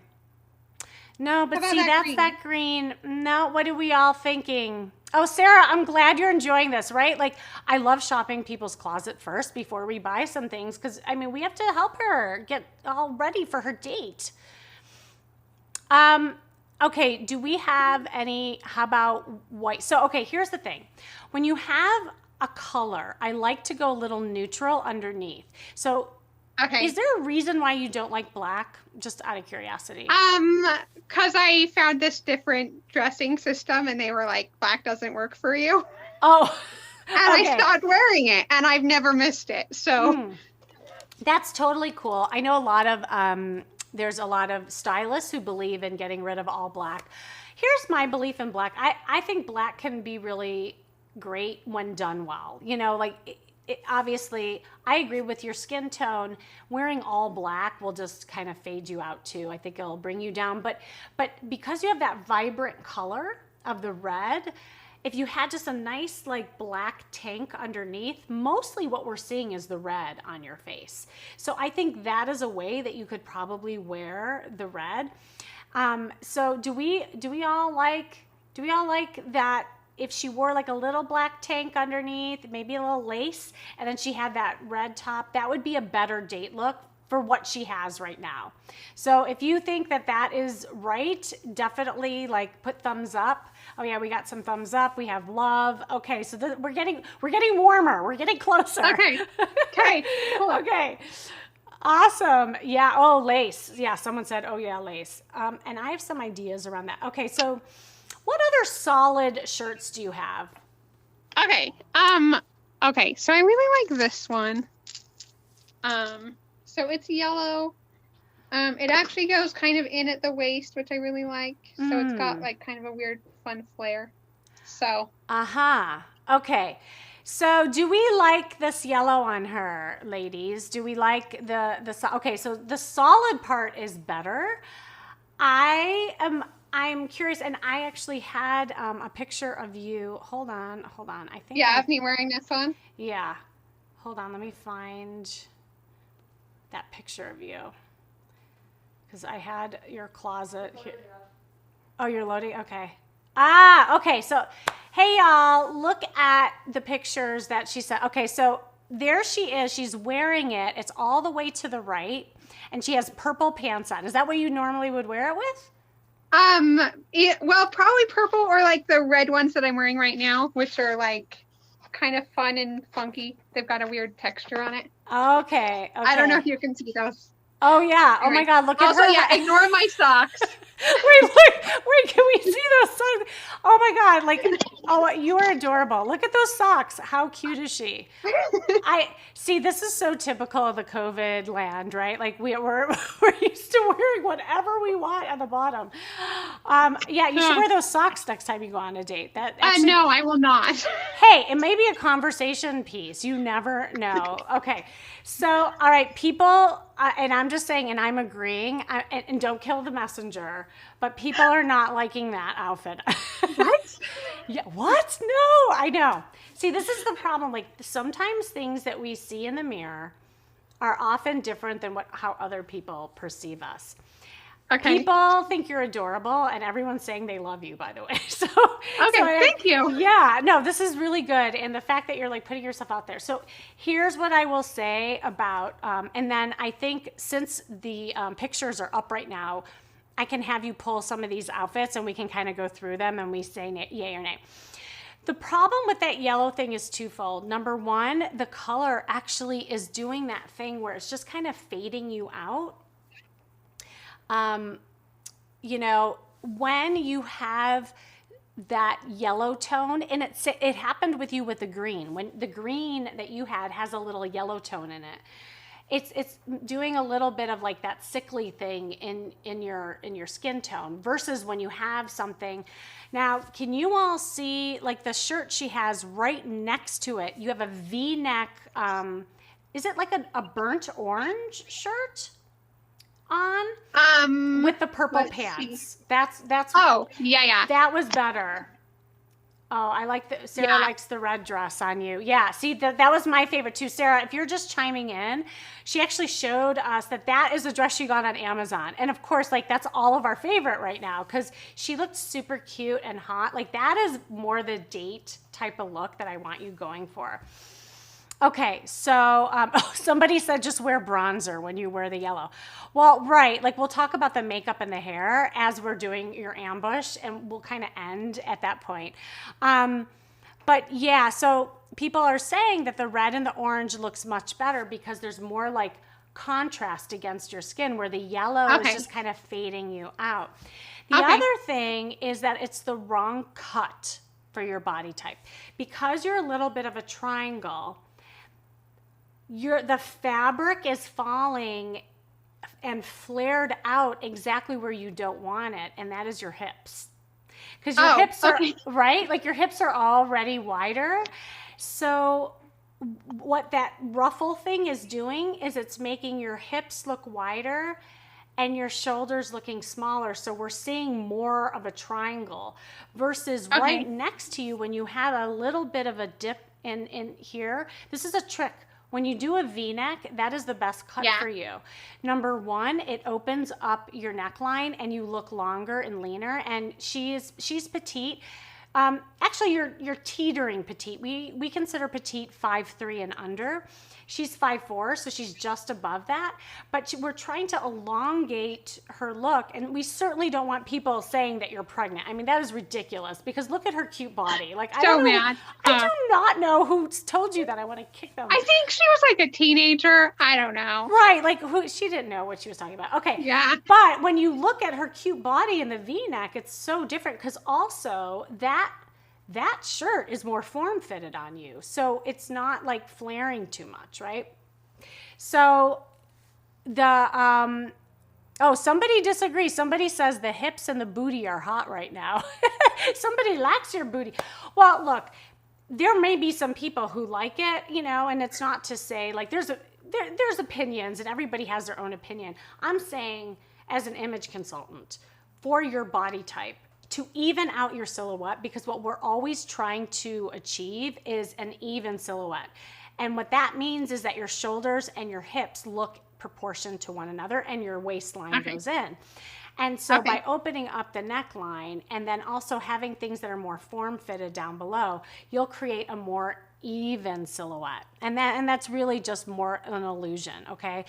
A: No, but see, that's
B: green?
A: that green. No, what are we all thinking? Oh, Sarah, I'm glad you're enjoying this, right? Like, I love shopping people's closet first before we buy some things because, I mean, we have to help her get all ready for her date. Okay, do we have how about white? So, okay, here's the thing. When you have a color, I like to go a little neutral underneath. So,
B: okay.
A: Is there a reason why you don't like black? Just out of curiosity.
B: Because I found this different dressing system and they were like, black doesn't work for you.
A: Oh.
B: And I stopped wearing it and I've never missed it. So.
A: That's totally cool. I know there's a lot of stylists who believe in getting rid of all black. Here's my belief in black. I think black can be really great when done well. Obviously, I agree with your skin tone. Wearing all black will just kind of fade you out too. I think it'll bring you down. But because you have that vibrant color of the red, if you had just a nice like black tank underneath, mostly what we're seeing is the red on your face. So I think that is a way that you could probably wear the red. So do we all like that? If she wore like a little black tank underneath, maybe a little lace, and then she had that red top, that would be a better date look for what she has right now. So if you think that is right, definitely like put thumbs up. Oh yeah, we got some thumbs up. We have love. Okay, so we're getting warmer. We're getting closer.
B: Okay. Cool.
A: Okay. Awesome. Yeah. Oh, lace. Yeah. Someone said, oh yeah, lace. And I have some ideas around that. Okay. So what other solid shirts do you have?
B: Okay. Okay. So I really like this one. So it's yellow. It actually goes kind of in at the waist, which I really like. So it's got like kind of a weird fun flare. So.
A: Okay. So do we like this yellow on her, ladies? Do we like okay, so the solid part is better. I'm curious, and I actually had a picture of you. Hold on. I think.
B: Yeah, of me wearing this one?
A: Yeah. Hold on, let me find that picture of you. Because I had your closet here. Oh, you're loading? Okay. Okay. So, hey, y'all, look at the pictures that she sent. Okay, so there she is. She's wearing it. It's all the way to the right, and she has purple pants on. Is that what you normally would wear it with?
B: Well, probably purple or like the red ones that I'm wearing right now, which are like kind of fun and funky. They've got a weird texture on it.
A: Okay.
B: I don't know if you can see those.
A: Oh yeah. Oh my God. Look at
B: Also,
A: her.
B: yeah, ignore my socks.
A: Wait, can we see those socks? Oh my God. Like, oh, you are adorable. Look at those socks. How cute is she? I see. This is so typical of the COVID land, right? Like we're used to wearing whatever we want at the bottom. Yeah, you should wear those socks next time you go on a date. That actually,
B: No, I will not.
A: hey, it may be a conversation piece. You never know. Okay, so all right, people, and I'm just saying, and I'm agreeing, and don't kill the messenger. But people are not liking that outfit.
B: What?
A: Yeah, what? No, I know. See, this is the problem. Like sometimes things that we see in the mirror are often different than how other people perceive us.
B: Okay.
A: People think you're adorable, and everyone's saying they love you, by the way.
B: Thank you.
A: Yeah, no, this is really good. And the fact that you're like putting yourself out there. So here's what I will say about, and then I think since the pictures are up right now, I can have you pull some of these outfits and we can kind of go through them and we say yay or nay. The problem with that yellow thing is twofold. Number one, the color actually is doing that thing where it's just kind of fading you out. You know, when you have that yellow tone, and it happened with you with the green. When the green that you had has a little yellow tone in it. It's doing a little bit of like that sickly thing in your skin tone versus when you have something. Now, can you all see like the shirt she has right next to it? You have a V-neck. Is it like a burnt orange shirt on? With the purple pants. See. That's.
B: Oh, yeah.
A: That was better. Oh, I like Sarah likes the red dress on you. Yeah, see, that was my favorite too. Sarah, if you're just chiming in, she actually showed us that is a dress she got on Amazon. And of course, like that's all of our favorite right now because she looked super cute and hot. Like that is more the date type of look that I want you going for. Okay, so somebody said just wear bronzer when you wear the yellow. Well, right, like we'll talk about the makeup and the hair as we're doing your ambush, and we'll kind of end at that point. But yeah, so people are saying that the red and the orange looks much better because there's more like contrast against your skin where the yellow is just kind of fading you out. The other thing is that it's the wrong cut for your body type. Because you're a little bit of a triangle, the fabric is falling and flared out exactly where you don't want it, and that is your hips. Because your hips are, right? Like your hips are already wider. So what that ruffle thing is doing is it's making your hips look wider and your shoulders looking smaller. So we're seeing more of a triangle versus right next to you when you had a little bit of a dip in here. This is a trick. When you do a V-neck, that is the best cut for you. Number one, it opens up your neckline and you look longer and leaner. And she's petite. Actually, you're teetering petite. We consider petite 5'3" and under. She's 5'4", so she's just above that. But we're trying to elongate her look, and we certainly don't want people saying that you're pregnant. I mean, that is ridiculous because look at her cute body. Like, I do not know who told you that. I want to kick them.
B: I think she was like a teenager. I don't know.
A: Right, like she didn't know what she was talking about. Okay.
B: Yeah.
A: But when you look at her cute body in the V-neck, it's so different because also that shirt is more form-fitted on you. So it's not like flaring too much, right? So somebody disagrees. Somebody says the hips and the booty are hot right now. Somebody likes your booty. Well, look, there may be some people who like it, and it's not to say like there's opinions and everybody has their own opinion. I'm saying as an image consultant for your body type, to even out your silhouette, because what we're always trying to achieve is an even silhouette. And what that means is that your shoulders and your hips look proportioned to one another and your waistline goes in. And so by opening up the neckline and then also having things that are more form-fitted down below, you'll create a more even silhouette. And that's really just more an illusion, okay?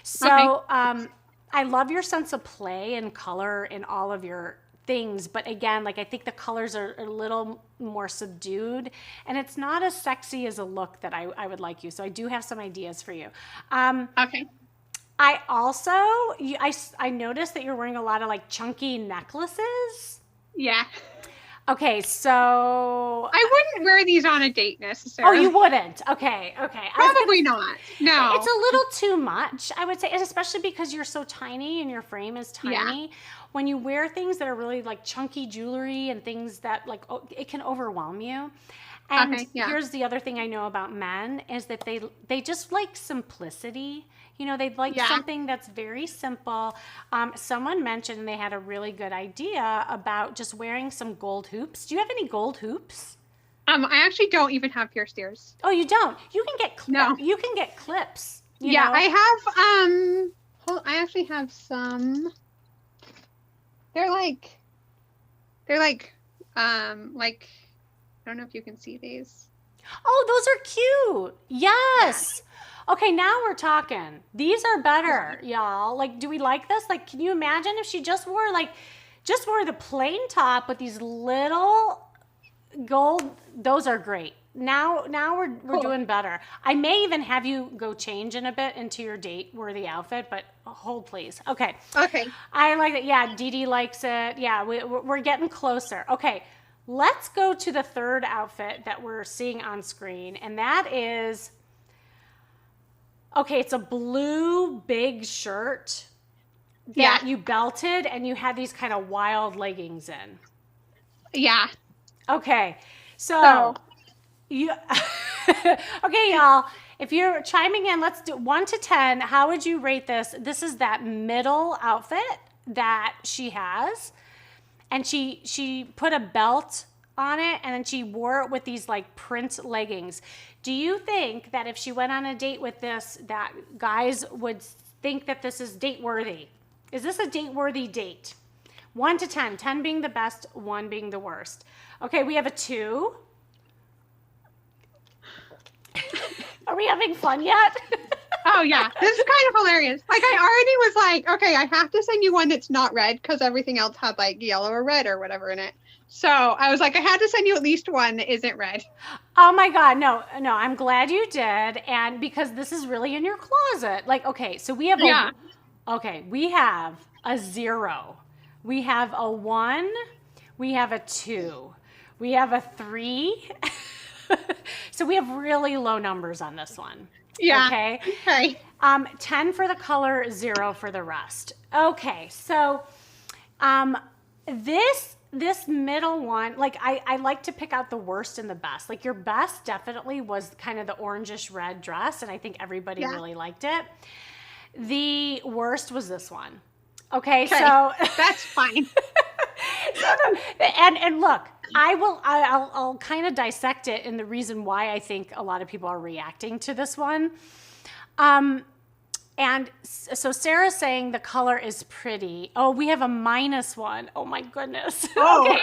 A: So I love your sense of play and color in all of your things, but again, like I think the colors are a little more subdued and it's not as sexy as a look that I would like you. So I do have some ideas for you. I also, I noticed that you're wearing a lot of like chunky necklaces.
B: Yeah.
A: Okay, so.
B: I wouldn't wear these on a date
A: Oh,
B: necessarily.
A: you wouldn't? Okay.
B: Probably not. No.
A: It's a little too much, I would say, and especially because you're so tiny and your frame is tiny.
B: Yeah.
A: When you wear things that are really like chunky jewelry and things that like, it can overwhelm you. And
B: Okay, yeah.
A: here's the other thing I know about men is that they just like simplicity. You know, they'd like something that's very simple. Someone mentioned they had a really good idea about just wearing some gold hoops. Do you have any gold hoops?
B: I actually don't even have pierced ears.
A: Oh, you don't? You can get
B: No.
A: You can get clips. You
B: Yeah,
A: know?
B: I have I actually have some. They're like I don't know if you can see these.
A: Oh, those are cute. Yes. Okay, now we're talking. These are better, y'all. Like, do we like this? Like, can you imagine if she just wore the plain top with these little gold? Those are great. Now we're doing better. I may even have you go change in a bit into your date worthy outfit, but hold please. Okay.
B: Okay.
A: I like it. Yeah, Dee Dee likes it. Yeah, we're getting closer. Okay. Let's go to the third outfit that we're seeing on screen, and that is, okay, it's a blue big shirt that you belted, and you had these kind of wild leggings in.
B: Yeah.
A: Okay, so you, okay, y'all, if you're chiming in, let's do 1 to 10. How would you rate this? This is that middle outfit that she has. And she put a belt on it, and then she wore it with these like print leggings. Do you think that if she went on a date with this, that guys would think that this is date worthy? Is this a date worthy date? 1 to 10, 10 being the best, 1 being the worst. Okay, we have a 2. Are we having fun yet?
B: Oh yeah, this is kind of hilarious. Like I already was like, okay, I have to send you one that's not red because everything else had like yellow or red or whatever in it. So I was like, I had to send you at least one that isn't red.
A: Oh my God, no, I'm glad you did, and because this is really in your closet. Like, okay, so we have we have a 0, we have a 1, we have a 2, we have a 3. So we have really low numbers on this one.
B: Yeah.
A: Okay. 10 for the color, 0 for the rest. Okay. So, this middle one, like I like to pick out the worst and the best. Like your best definitely was kind of the orangish red dress, and I think everybody really liked it. The worst was this one. Okay. So
B: that's fine.
A: And look, I'll kind of dissect it in the reason why I think a lot of people are reacting to this one. And so Sarah's saying the color is pretty. Oh, we have a -1. Oh my goodness.
B: Oh.
A: Okay.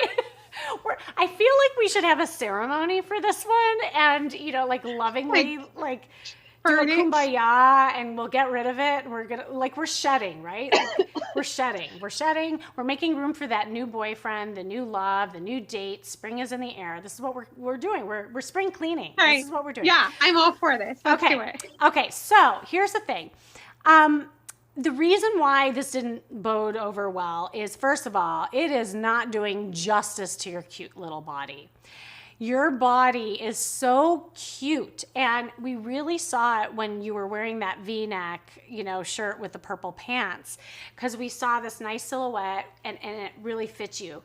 A: I feel like we should have a ceremony for this one, and like lovingly do a kumbaya, and we'll get rid of it. We're shedding, right? We're shedding. We're making room for that new boyfriend, the new love, the new date. Spring is in the air. This is what we're doing. We're spring cleaning.
B: Right.
A: This is what we're doing.
B: Yeah, I'm all for this. Let's do it.
A: Okay, so here's the thing. The reason why this didn't bode over well is, first of all, it is not doing justice to your cute little body. Your body is so cute, and we really saw it when you were wearing that V-neck, shirt with the purple pants, because we saw this nice silhouette, and it really fits you.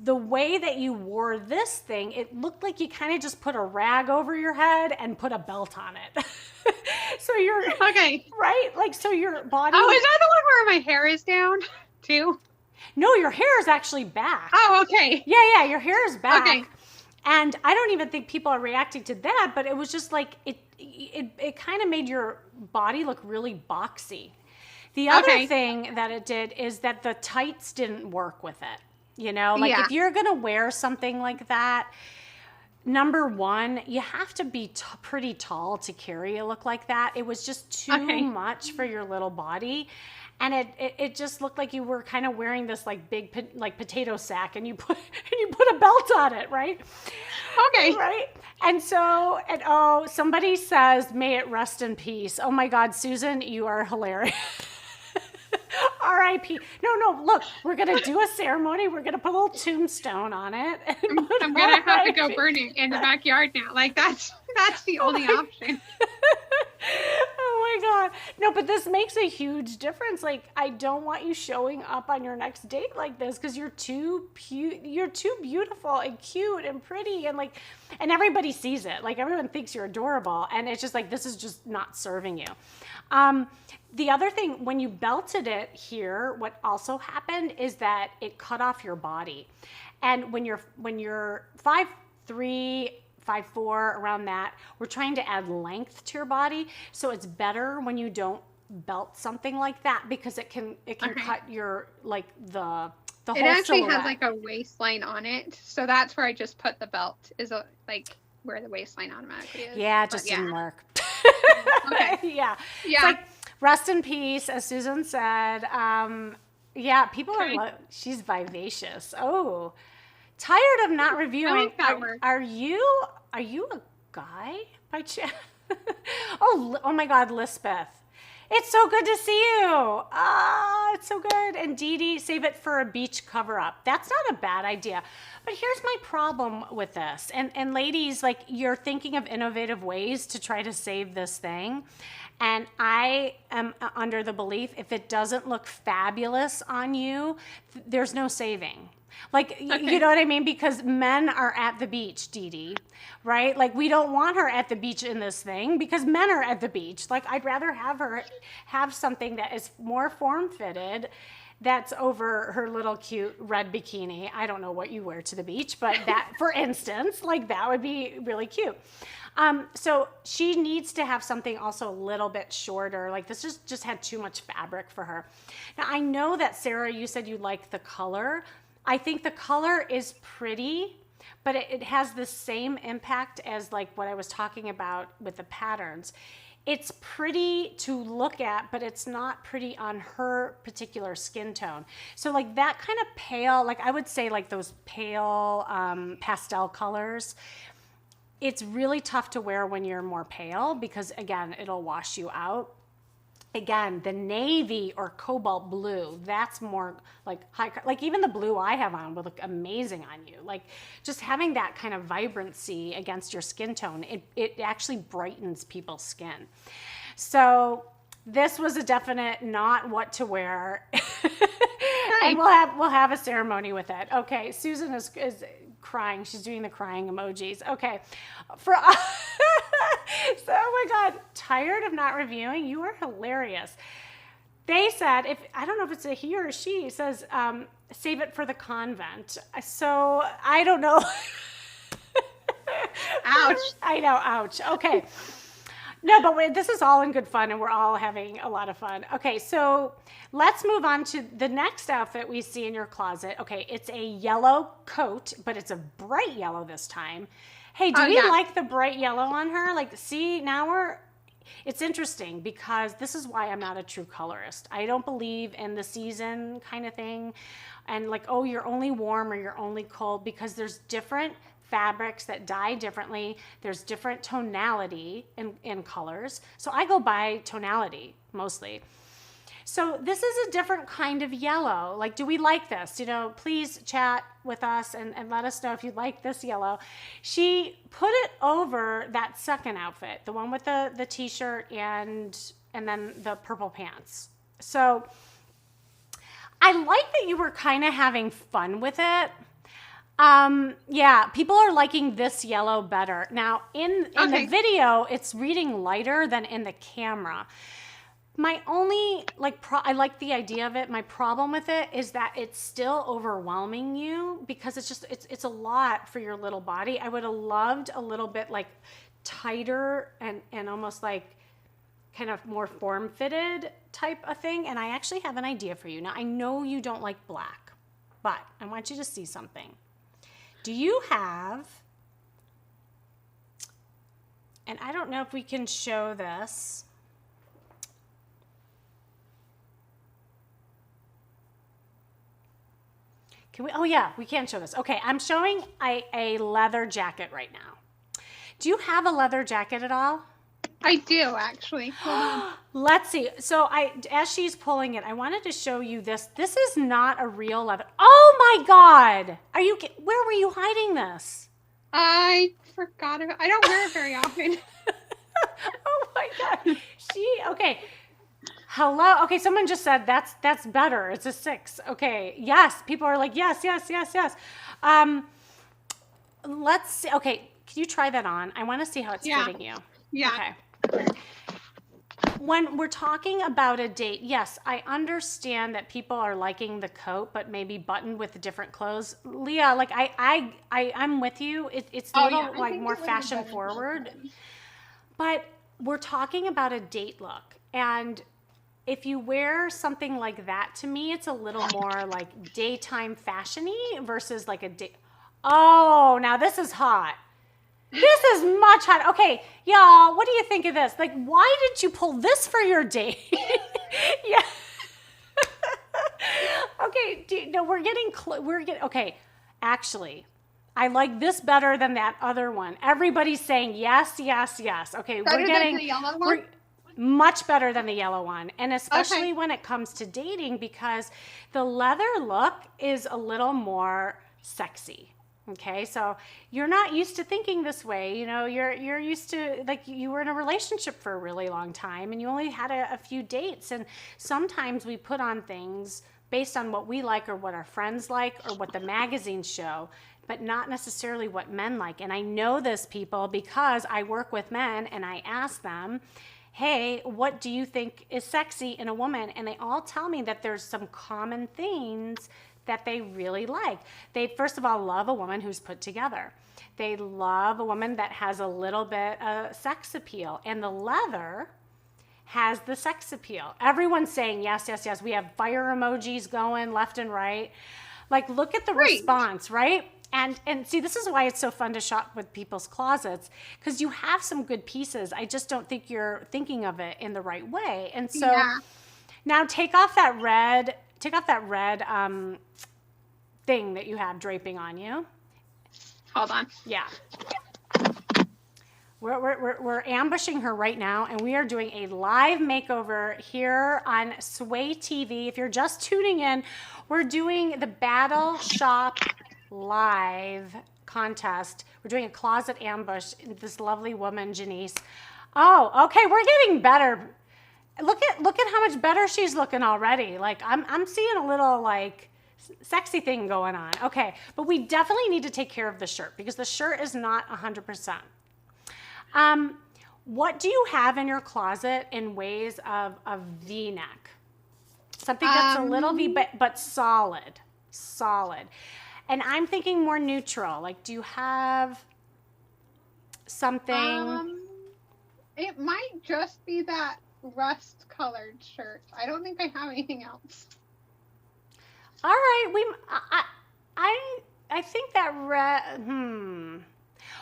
A: The way that you wore this thing, it looked like you kind of just put a rag over your head and put a belt on it. So you're right, like so your body.
B: Oh, is that the one where my hair is down too?
A: No, your hair is actually back.
B: Oh, okay.
A: Yeah, your hair is back.
B: Okay.
A: And I don't even think people are reacting to that, but it was just like it kind of made your body look really boxy. The other thing that it did is that the tights didn't work with it. If you're going to wear something like that, number one, you have to be pretty tall to carry a look like that. It was just too much for your little body. And it just looked like you were kind of wearing this like big potato sack, and you put a belt on it, right?
B: Okay.
A: Right? And so, and oh, somebody says, may it rest in peace. Oh my God, Susan, you are hilarious. R.I.P. No, look, we're going to do a ceremony. We're going to put a little tombstone on it. And
B: I'm gonna have to go burn it in the backyard now. Like that's the only option.
A: Oh my God. No, but this makes a huge difference. Like, I don't want you showing up on your next date like this because you're too beautiful and cute and pretty and like, and everybody sees it. Like, everyone thinks you're adorable. And it's just like, this is just not serving you. The other thing, when you belted it here, what also happened is that it cut off your body. And when you're 5'3", 5'4", around that, we're trying to add length to your body. So it's better when you don't belt something like that because it can cut your like the whole
B: It actually
A: silhouette.
B: has like a waistline on it, so that's where I just put the belt. Is like where the waistline automatically is.
A: Yeah, it just didn't work.
B: Okay.
A: Yeah.
B: Yeah.
A: It's like, rest in peace, as Susan said. Yeah, people are. She's vivacious. Oh, tired of not reviewing.
B: I like that word.
A: Are you a guy by chance? Oh my God, Lisbeth. It's so good to see you. It's so good. And Dee Dee, save it for a beach cover up. That's not a bad idea. But here's my problem with this. And ladies, like, you're thinking of innovative ways to try to save this thing. And I am under the belief if it doesn't look fabulous on you, there's no saving. Like, you know what I mean? Because men are at the beach, Dee Dee, right? Like, we don't want her at the beach in this thing because men are at the beach. Like, I'd rather have her have something that is more form-fitted that's over her little cute red bikini. I don't know what you wear to the beach, but that, for instance, like, that would be really cute. So she needs to have something also a little bit shorter. Like, this just had too much fabric for her. Now, I know that, Sarah, you said you like the color. I think the color is pretty, but it has the same impact as like what I was talking about with the patterns. It's pretty to look at, but it's not pretty on her particular skin tone. So like that kind of pale, like I would say like those pale pastel colors, it's really tough to wear when you're more pale because again, it'll wash you out. Again, the navy or cobalt blue, that's more like high, like even the blue I have on would look amazing on you. Like just having that kind of vibrancy against your skin tone, it actually brightens people's skin. So this was a definite not what to wear. And we'll have a ceremony with it. Okay, Susan is crying. She's doing the crying emojis. Okay. So, oh my God, tired of not reviewing? You are hilarious. They said, I don't know if it's a he or a she, says, save it for the convent. So I don't know.
B: Ouch.
A: I know, ouch. Okay. No, but this is all in good fun and we're all having a lot of fun. Okay, so let's move on to the next outfit we see in your closet. Okay, it's a yellow coat, but it's a bright yellow this time. Hey, do we like the bright yellow on her? Like, see, now it's interesting because this is why I'm not a true colorist. I don't believe in the season kind of thing. And like, oh, you're only warm or you're only cold because there's different fabrics that dye differently. There's different tonality in colors. So I go by tonality mostly. So this is a different kind of yellow. Like, do we like this? You know, please chat with us and let us know if you like this yellow. She put it over that second outfit, the one with the t-shirt and then the purple pants. So I like that you were kind of having fun with it. Yeah, people are liking this yellow better. Now, in the video, it's reading lighter than in the camera. My only, I like the idea of it. My problem with it is that it's still overwhelming you because it's a lot for your little body. I would have loved a little bit like tighter and almost like kind of more form-fitted type of thing. And I actually have an idea for you. Now, I know you don't like black, but I want you to see something. Do you have, and I don't know if we can show this. Can we? Oh yeah, we can show this. Okay, I'm showing a leather jacket right now. Do you have a leather jacket at all?
B: I do actually. Hold on.
A: Let's see. So as she's pulling it, I wanted to show you this. This is not a real leather. Oh my God! Where were you hiding this?
B: I forgot about. I don't wear it very often.
A: Oh my God! Okay. Hello. Okay, someone just said that's better. It's a 6. Okay. Yes. People are like yes. Let's see. Okay. Can you try that on? I want to see how it's fitting you.
B: Yeah.
A: Okay. When we're talking about a date, yes, I understand that people are liking the coat, but maybe buttoned with different clothes. Leah, like I'm with you. It's a little like more fashion forward, but we're talking about a date look. And if you wear something like that, to me, it's a little more like daytime fashion-y versus like a day. Oh, now this is hot. This is much hotter. Okay, y'all, what do you think of this? Like, why did you pull this for your date? Yeah. Okay, okay, actually, I like this better than that other one. Everybody's saying yes. Okay,
B: better than the yellow one?
A: Much better than the yellow one. And especially when it comes to dating, because the leather look is a little more sexy. Okay, so you're not used to thinking this way. You know, you're used to, like, you were in a relationship for a really long time and you only had a few dates. And sometimes we put on things based on what we like or what our friends like or what the magazines show, but not necessarily what men like. And I know this, people, because I work with men and I ask them, hey, what do you think is sexy in a woman? And they all tell me that there's some common things that they really like. They, first of all, love a woman who's put together. They love a woman that has a little bit of sex appeal. And the leather has the sex appeal. Everyone's saying yes. We have fire emojis going left and right. Like, look at the response, right? And see, this is why it's so fun to shop with people's closets, because you have some good pieces. I just don't think you're thinking of it in the right way. And so now take off that red thing that you have draping on you.
B: Hold on.
A: Yeah. We're ambushing her right now, and we are doing a live makeover here on Sway TV. If you're just tuning in, we're doing the Battle Shop Live contest. We're doing a closet ambush. This lovely woman, Janice. Oh, okay, we're getting better. Look at how much better she's looking already. Like, I'm seeing a little like sexy thing going on. Okay, but we definitely need to take care of the shirt because the shirt is not 100%. What do you have in your closet in ways of a V-neck? Something that's a little V, but solid. And I'm thinking more neutral. Like, do you have something?
B: It might just be that rust-colored shirt. I don't think I have anything else.
A: All right, I think that red.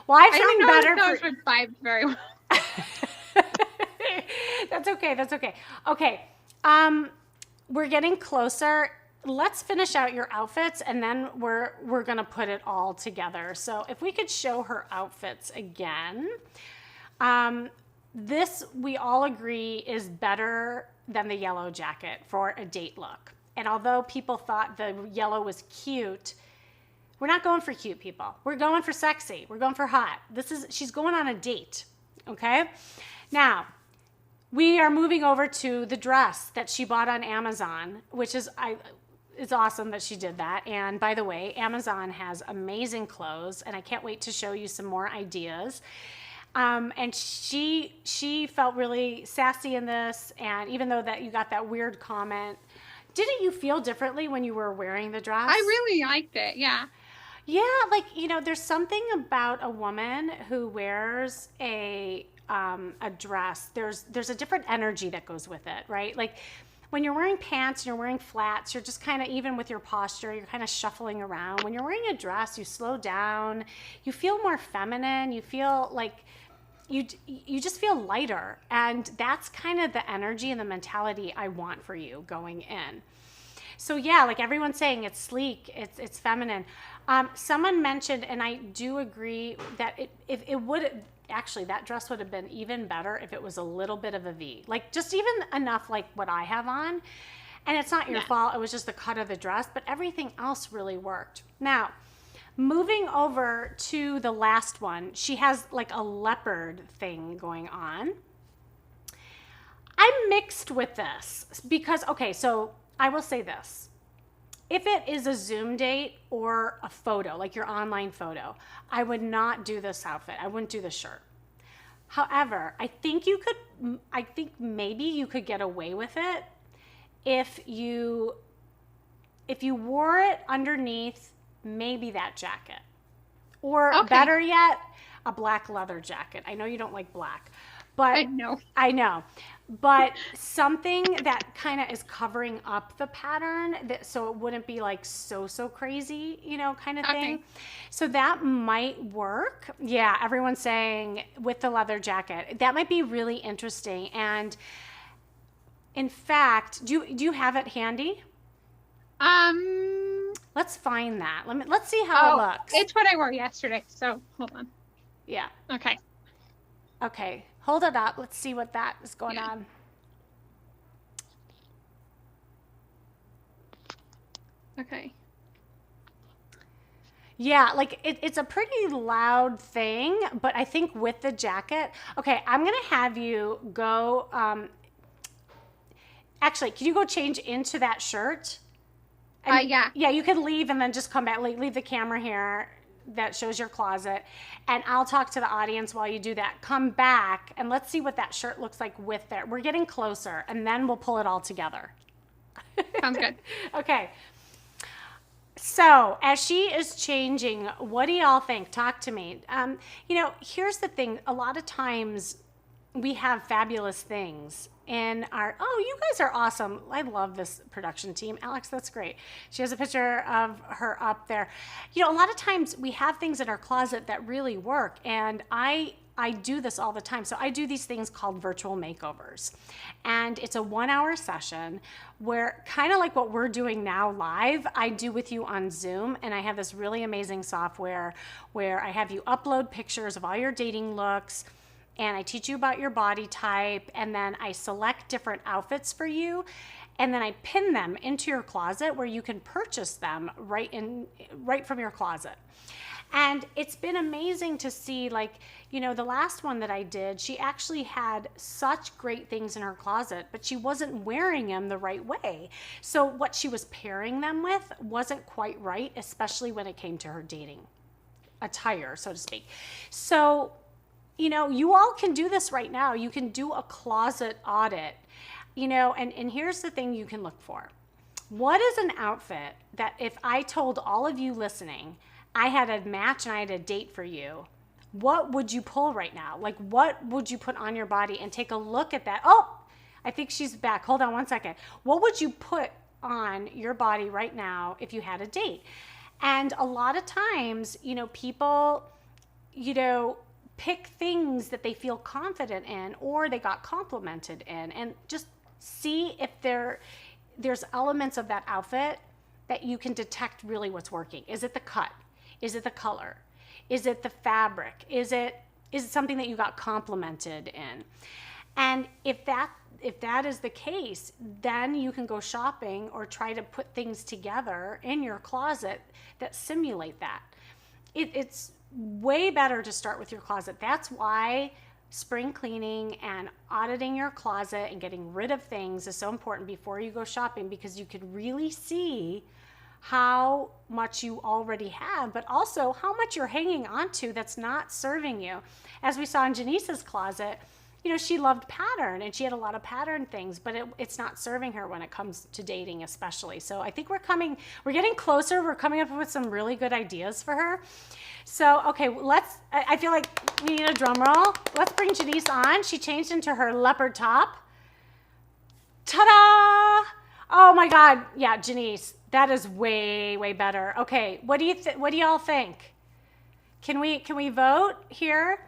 A: Well, I have something better.
B: Those would vibe very well.
A: That's okay. Okay, we're getting closer. Let's finish out your outfits, and then we're gonna put it all together. So if we could show her outfits again. This, we all agree, is better than the yellow jacket for a date look. And although people thought the yellow was cute, we're not going for cute, people. We're going for sexy. We're going for hot. She's going on a date, okay? Now, we are moving over to the dress that she bought on Amazon, which is, it's awesome that she did that. And by the way, Amazon has amazing clothes, and I can't wait to show you some more ideas. And she felt really sassy in this, and even though that you got that weird comment, didn't you feel differently when you were wearing the dress?
B: I really liked it, yeah.
A: Yeah, like, you know, there's something about a woman who wears a dress. There's a different energy that goes with it, right? Like, when you're wearing pants and you're wearing flats, you're just kind of, even with your posture, you're kind of shuffling around. When you're wearing a dress, you slow down. You feel more feminine. You feel like you just feel lighter. And that's kind of the energy and the mentality I want for you going in. So yeah, like everyone's saying, it's sleek, it's feminine. Someone mentioned, and I do agree that if it would actually, that dress would have been even better if it was a little bit of a V, like just even enough like what I have on. And it's not your fault. It was just the cut of the dress, but everything else really worked. Now, moving over to the last one, she has like a leopard thing going on. I'm mixed with this because, okay, so I will say this. If it is a Zoom date or a photo, like your online photo, I would not do this outfit. I wouldn't do the shirt. However, I think maybe you could get away with it if you wore it underneath maybe that jacket. Or better yet, a black leather jacket. I know you don't like black, but I know. But something that kind of is covering up the pattern so it wouldn't be like so crazy, kind of thing. So that might work. Yeah, everyone's saying with the leather jacket. That might be really interesting. And in fact, do you have it handy? Let's find that. Let's see how it looks.
B: It's what I wore yesterday. So hold on.
A: Yeah.
B: Okay.
A: Hold it up. Let's see what that is going on.
B: Okay.
A: Yeah, like it's a pretty loud thing, but I think with the jacket, okay, I'm going to have you go, actually, can you go change into that shirt?
B: Yeah.
A: Yeah, you can leave and then just come back, leave the camera here that shows your closet, and I'll talk to the audience while you do that. Come back and let's see what that shirt looks like with there. We're getting closer, and then we'll pull it all together.
B: Sounds good.
A: Okay. So as she is changing, what do y'all think? Talk to me. Here's the thing. A lot of times we have fabulous things in our, you guys are awesome. I love this production team. Alex, that's great. She has a picture of her up there. A lot of times we have things in our closet that really work. And I do this all the time. So I do these things called virtual makeovers. And it's a 1-hour session where kind of like what we're doing now live, I do with you on Zoom. And I have this really amazing software where I have you upload pictures of all your dating looks, and I teach you about your body type, and then I select different outfits for you, and then I pin them into your closet where you can purchase them right from your closet. And it's been amazing to see, like, the last one that I did, she actually had such great things in her closet, but she wasn't wearing them the right way. So what she was pairing them with wasn't quite right, especially when it came to her dating attire, so to speak. So you all can do this right now. You can do a closet audit, and here's the thing you can look for. What is an outfit that if I told all of you listening, I had a match and I had a date for you, what would you pull right now? Like, what would you put on your body? And take a look at that. Oh, I think she's back. Hold on one second. What would you put on your body right now if you had a date? And a lot of times, people, pick things that they feel confident in or they got complimented in, and just see if there's elements of that outfit that you can detect really what's working. Is it the cut? Is it the color? Is it the fabric? Is it something that you got complimented in? And if that is the case, then you can go shopping or try to put things together in your closet that simulate that. It's way better to start with your closet. That's why spring cleaning and auditing your closet and getting rid of things is so important before you go shopping, because you can really see how much you already have, but also how much you're hanging on to that's not serving you. As we saw in Janice's closet, she loved pattern and she had a lot of pattern things, but it's not serving her when it comes to dating especially. So I think we're getting closer. We're coming up with some really good ideas for her. So, okay, I feel like we need a drum roll. Let's bring Janice on. She changed into her leopard top. Ta-da! Oh my God. Yeah, Janice, that is way, way better. Okay, what do y'all think? Can we vote here?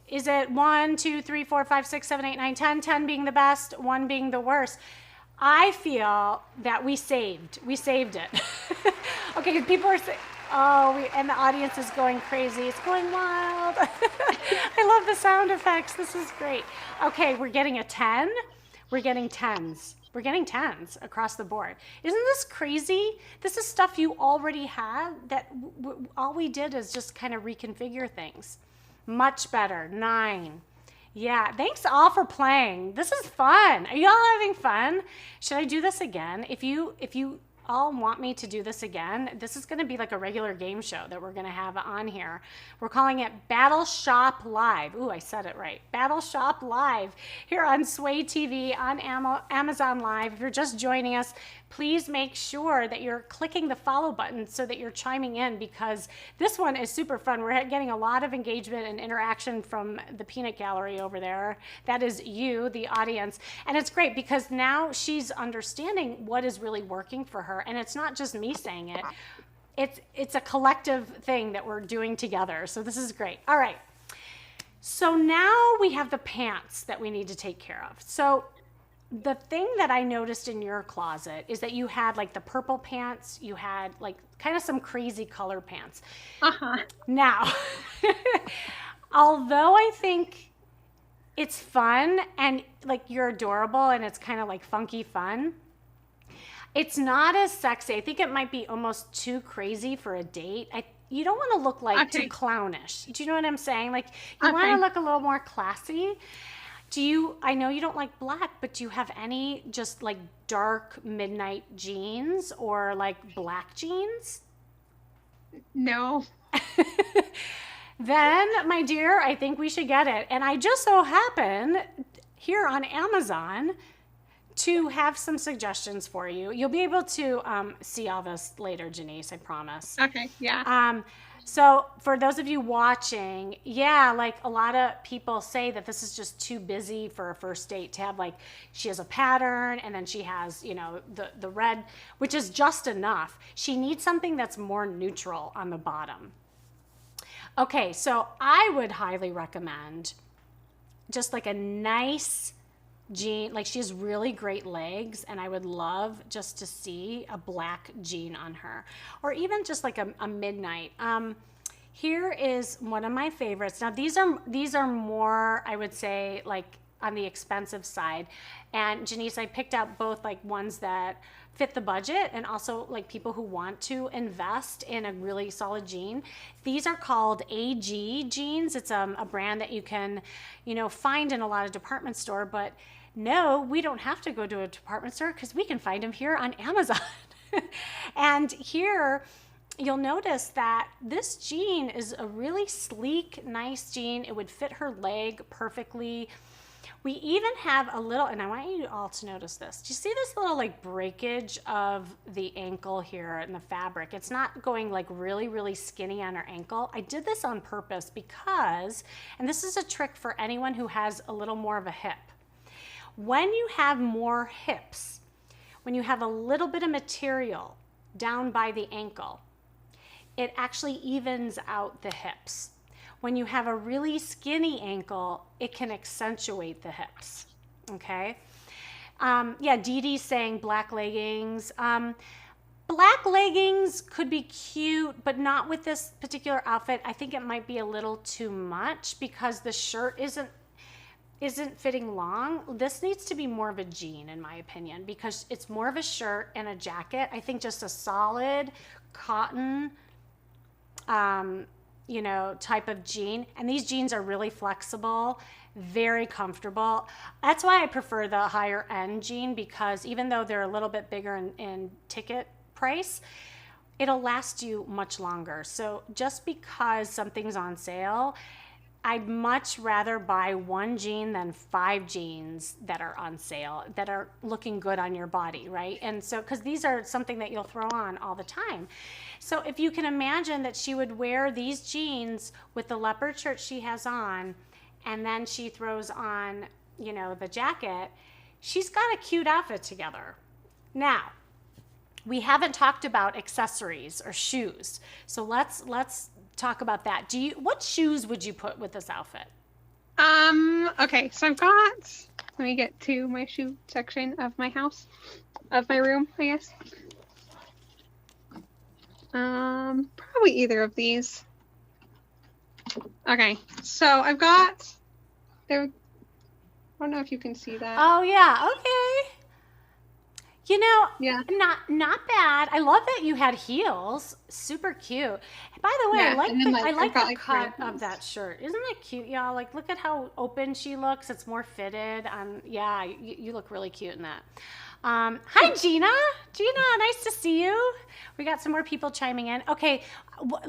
A: Is it 1, 2, 3, 4, 5, 6, 7, 8, 9, 10, 10 being the best, 1 being the worst? I feel that we saved it. Okay, people are saying, and the audience is going crazy. It's going wild. I love the sound effects. This is great. Okay, we're getting a 10. We're getting 10s. We're getting 10s across the board. Isn't this crazy? This is stuff you already had that all we did is just kind of reconfigure things. Much better. 9. Yeah, thanks all for playing. This is fun. Are you all having fun? Should I do this again? If you all want me to do this again, this is going to be like a regular game show that we're going to have on here. We're calling it Battle Shop Live. Ooh, I said it right. Battle Shop Live here on Sway TV on Amazon Live. If you're just joining us, please make sure that you're clicking the follow button so that you're chiming in, because this one is super fun. We're getting a lot of engagement and interaction from the peanut gallery over there. That is you, the audience. And it's great because now she's understanding what is really working for her. And it's not just me saying it. It's a collective thing that we're doing together. So this is great. All right. So now we have the pants that we need to take care of. So the thing that I noticed in your closet is that you had like the purple pants, you had like kind of some crazy color pants.
B: Uh-huh.
A: Now, although I think it's fun and like you're adorable and it's kind of like funky fun, it's not as sexy. I think it might be almost too crazy for a date. You don't want to look like too clownish. Do you know what I'm saying? Like you want to look a little more classy. I know you don't like black, but do you have any just like dark midnight jeans or like black jeans?
B: No.
A: Then, my dear, I think we should get it. And I just so happen here on Amazon to have some suggestions for you. You'll be able to see all this later, Janice, I promise.
B: Okay, yeah.
A: So for those of you watching, yeah, like a lot of people say that this is just too busy for a first date to have, like, she has a pattern and then she has, the red, which is just enough. She needs something that's more neutral on the bottom. Okay, so I would highly recommend just like a nice jean. Like, she has really great legs, and I would love just to see a black jean on her, or even just like a midnight. Here is one of my favorites. Now these are more, I would say, like on the expensive side. And Janice, I picked out both like ones that fit the budget and also like people who want to invest in a really solid jean. These are called AG jeans. It's a brand that you can, find in a lot of department store, but no, we don't have to go to a department store because we can find them here on Amazon. And here you'll notice that this jean is a really sleek, nice jean. It would fit her leg perfectly. We even have a little, and I want you all to notice this. Do you see this little like breakage of the ankle here in the fabric? It's not going like really, really skinny on her ankle. I did this on purpose because, and this is a trick for anyone who has a little more of a hip. When you have more hips, when you have a little bit of material down by the ankle, it actually evens out the hips. When you have a really skinny ankle, it can accentuate the hips, okay? Yeah, Dee Dee's saying black leggings. Black leggings could be cute, but not with this particular outfit. I think it might be a little too much because the shirt isn't fitting long. This needs to be more of a jean, in my opinion, because it's more of a shirt and a jacket. I think just a solid cotton type of jean. And these jeans are really flexible, very comfortable. That's why I prefer the higher end jean, because even though they're a little bit bigger in ticket price, it'll last you much longer. So just because something's on sale, I'd much rather buy one jean than 5 jeans that are on sale, that are looking good on your body, right? And so, because these are something that you'll throw on all the time. So if you can imagine that she would wear these jeans with the leopard shirt she has on, and then she throws on, the jacket, she's got a cute outfit together. Now, we haven't talked about accessories or shoes. So let's talk about that. What shoes would you put with this outfit?
B: Okay, so I've got Let me get to my shoe section of my house, of my room, I guess. Probably either of these. Okay, so I've got there. I don't know if you can see that.
A: Oh yeah, okay. You know,
B: Yeah.
A: not bad. I love that you had heels. Super cute. By the way,
B: Yeah, and then,
A: I like
B: I've got,
A: the
B: like,
A: cut
B: red
A: of that shirt. Isn't that cute, y'all? Like, look at how open she looks. It's more fitted. Yeah, you look really cute in that. Hi, Gina. Gina, nice to see you. We got some more people chiming in. Okay,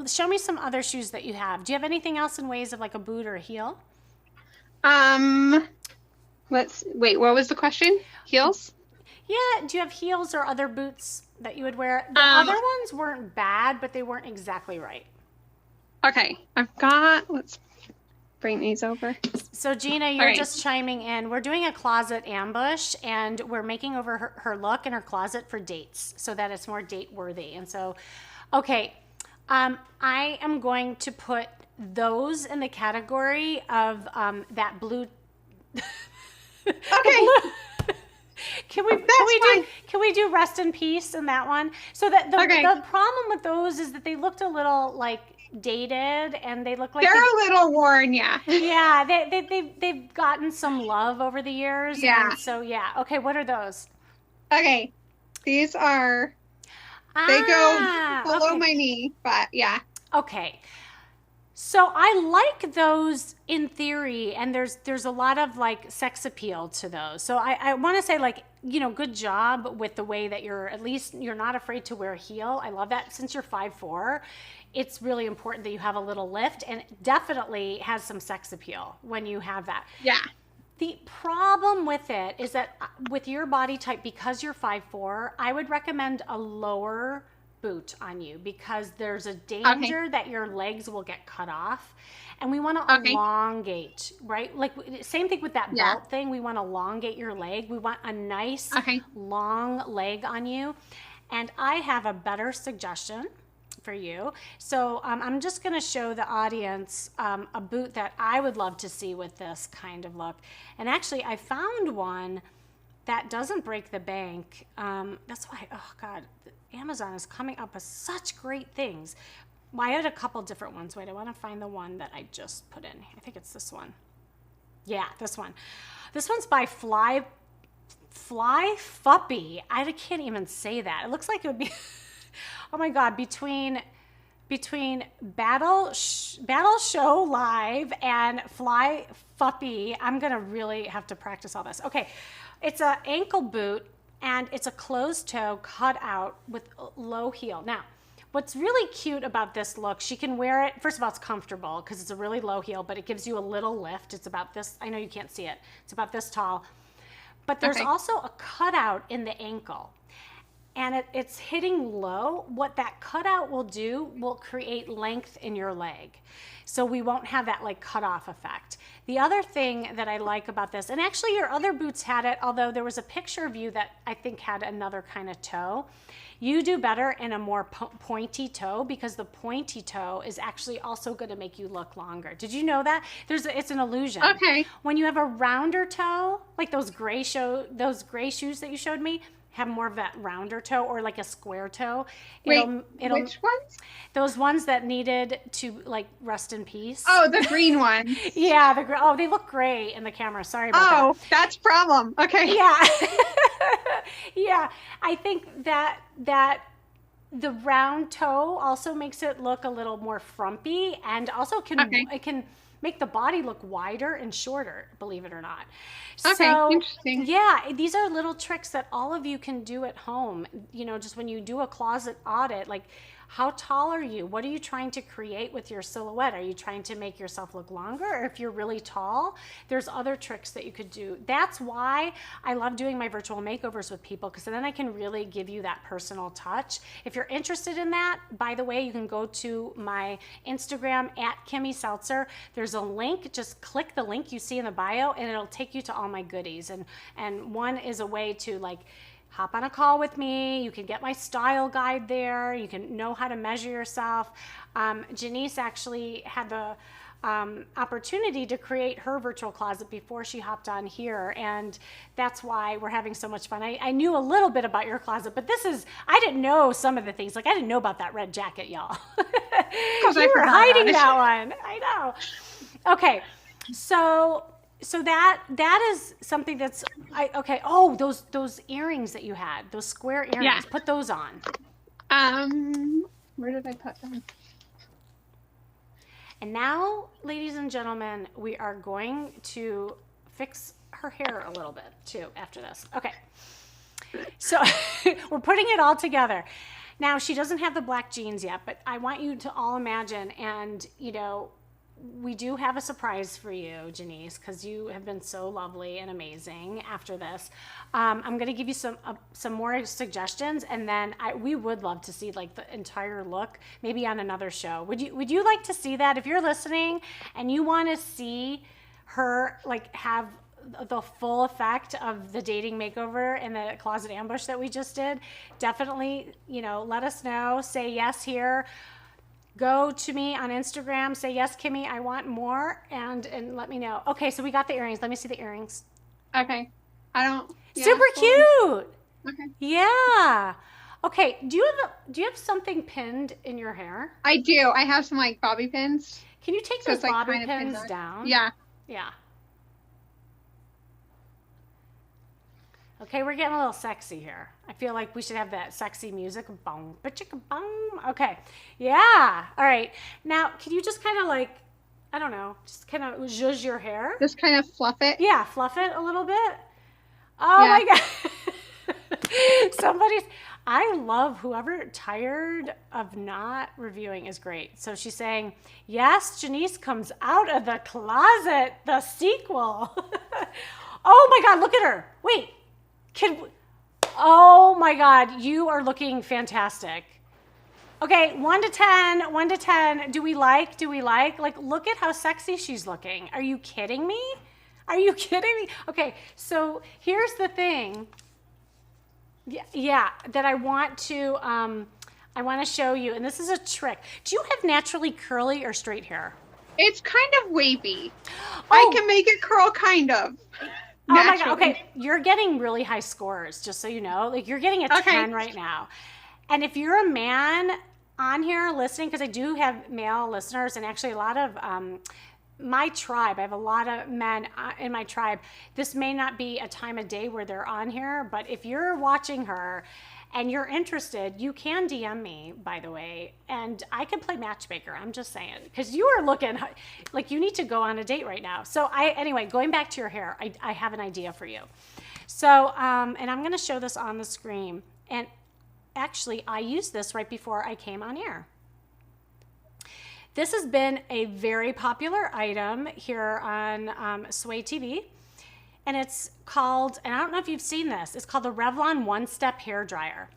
A: show me some other shoes that you have. Do you have anything else in ways of like a boot or a heel?
B: Let's wait. What was the question? Heels?
A: Yeah, do you have heels or other boots that you would wear? The other ones weren't bad, but they weren't exactly right.
B: Okay, I've got. Let's bring these over.
A: So Gina, you're
B: right.
A: just chiming in. We're doing a closet ambush, and we're making over her look in her closet for dates, so that it's more date worthy. And so, okay, I am going to put those in the category of that blue.
B: Okay.
A: Can we do rest in peace in that one? So that the problem with those is that they looked a little like dated, and they look like
B: they're a little worn. Yeah.
A: Yeah, they've gotten some love over the years.
B: Yeah.
A: And so yeah. Okay, what are those?
B: Okay, these are. They go below my knee, but yeah.
A: Okay. So I like those in theory, and there's a lot of like sex appeal to those. So I want to say, like, you know, good job with the way that you're not afraid to wear a heel. I love that. Since you're 5'4", it's really important that you have a little lift, and it definitely has some sex appeal when you have that.
B: Yeah.
A: The problem with it is that with your body type, because you're 5'4", I would recommend a lower boot on you, because there's a danger that your legs will get cut off, and we want to elongate, right? Like, same thing with that belt thing. We want to elongate your leg. We want a nice long leg on you. And I have a better suggestion for you. So I'm just going to show the audience a boot that I would love to see with this kind of look. And actually, I found one that doesn't break the bank. That's why, oh God, Amazon is coming up with such great things. Well, I had a couple different ones. Wait, I want to find the one that I just put in. I think it's this one. Yeah, this one. This one's by Fly Fuppy. I can't even say that. It looks like it would be, oh my God, between Battle Show Live and Fly Fuppy, I'm going to really have to practice all this. Okay, it's an ankle boot, and it's a closed toe cut out with low heel. Now, what's really cute about this look, she can wear it. First of all, it's comfortable because it's a really low heel, but it gives you a little lift. It's about this. I know you can't see it. It's about this tall. But there's also a cutout in the ankle, and it's hitting low. What that cutout will do will create length in your leg. So we won't have that like cutoff effect. The other thing that I like about this, and actually your other boots had it, although there was a picture of you that I think had another kind of toe. You do better in a more pointy toe, because the pointy toe is actually also going to make you look longer. Did you know that? It's an illusion.
B: Okay.
A: When you have a rounder toe, like those gray shoes that you showed me, have more of that rounder toe, or like a square toe.
B: Wait, which ones?
A: Those ones that needed to like rest in peace.
B: Oh, the green ones.
A: Yeah, they look great in the camera. Sorry about that.
B: Oh, that's problem. Okay.
A: Yeah. Yeah, I think that the round toe also makes it look a little more frumpy, and also it can make the body look wider and shorter, believe it or not.
B: Okay,
A: so,
B: interesting.
A: Yeah, these are little tricks that all of you can do at home. You know, just when you do a closet audit, like, how tall are you? What are you trying to create with your silhouette? Are you trying to make yourself look longer? Or if you're really tall, there's other tricks that you could do. That's why I love doing my virtual makeovers with people, because then I can really give you that personal touch. If you're interested in that, by the way, you can go to my Instagram at Kimmy Seltzer. There's a link. Just click the link you see in the bio, and it'll take you to all my goodies. And one is a way to like hop on a call with me. You can get my style guide there. You can know how to measure yourself. Janice actually had opportunity to create her virtual closet before she hopped on here. And that's why we're having so much fun. I knew a little bit about your closet, but I didn't know some of the things. Like I didn't know about that red jacket, y'all.
B: Because
A: you were hiding that one. I know. Okay. So that is something that's okay. Oh, those earrings that you had, those square earrings,
B: Yeah.
A: put those on.
B: Where did I put them?
A: And now, ladies and gentlemen, we are going to fix her hair a little bit too after this. Okay. So we're putting it all together. Now, she doesn't have the black jeans yet, but I want you to all imagine, and we do have a surprise for you, Janice, because you have been so lovely and amazing after this. I'm going to give you some more suggestions, and then we would love to see like the entire look, maybe on another show. Would you like to see that? If you're listening and you want to see her like have the full effect of the dating makeover and the closet ambush that we just did, definitely, let us know. Say yes here. Go to me on Instagram, say, yes, Kimmy, I want more, and let me know. Okay, so we got the earrings. Let me see the earrings.
B: Okay.
A: Super cute.
B: Okay.
A: Yeah. Okay, do you have something pinned in your hair?
B: I do. I have some like bobby pins.
A: Can you take those bobby pins down?
B: Yeah.
A: Yeah. Okay, we're getting a little sexy here. I feel like we should have that sexy music. Boom, ba-chicka, boom. Okay, yeah. All right. Now, can you just kind of like, I don't know, just kind of zhuzh your hair?
B: Just kind of fluff it?
A: Yeah, fluff it a little bit. Oh my God. I love whoever tired of not reviewing is great. So she's saying, yes, Janice comes out of the closet, the sequel. Oh my God, look at her. Wait. Oh my God, you are looking fantastic. Okay, 1 to 10, 1 to 10. Do we like? Like, look at how sexy she's looking. Are you kidding me? Okay, so here's the thing. Yeah, that I want to show you, and this is a trick. Do you have naturally curly or straight hair?
B: It's kind of wavy. I can make it curl kind of.
A: Oh my God. Okay. You're getting really high scores, just so you know. Like you're getting a 10 right now. And if you're a man on here listening, because I do have male listeners and actually a lot of my tribe, I have a lot of men in my tribe. This may not be a time of day where they're on here, but if you're watching her and you're interested, you can DM me, by the way, and I can play matchmaker. I'm just saying, because you are looking like you need to go on a date right now. So anyway, going back to your hair, I have an idea for you. So, and I'm going to show this on the screen. And actually, I used this right before I came on air. This has been a very popular item here on Sway TV. And it's called, and I don't know if you've seen this, it's called the Revlon One Step Hair Dryer.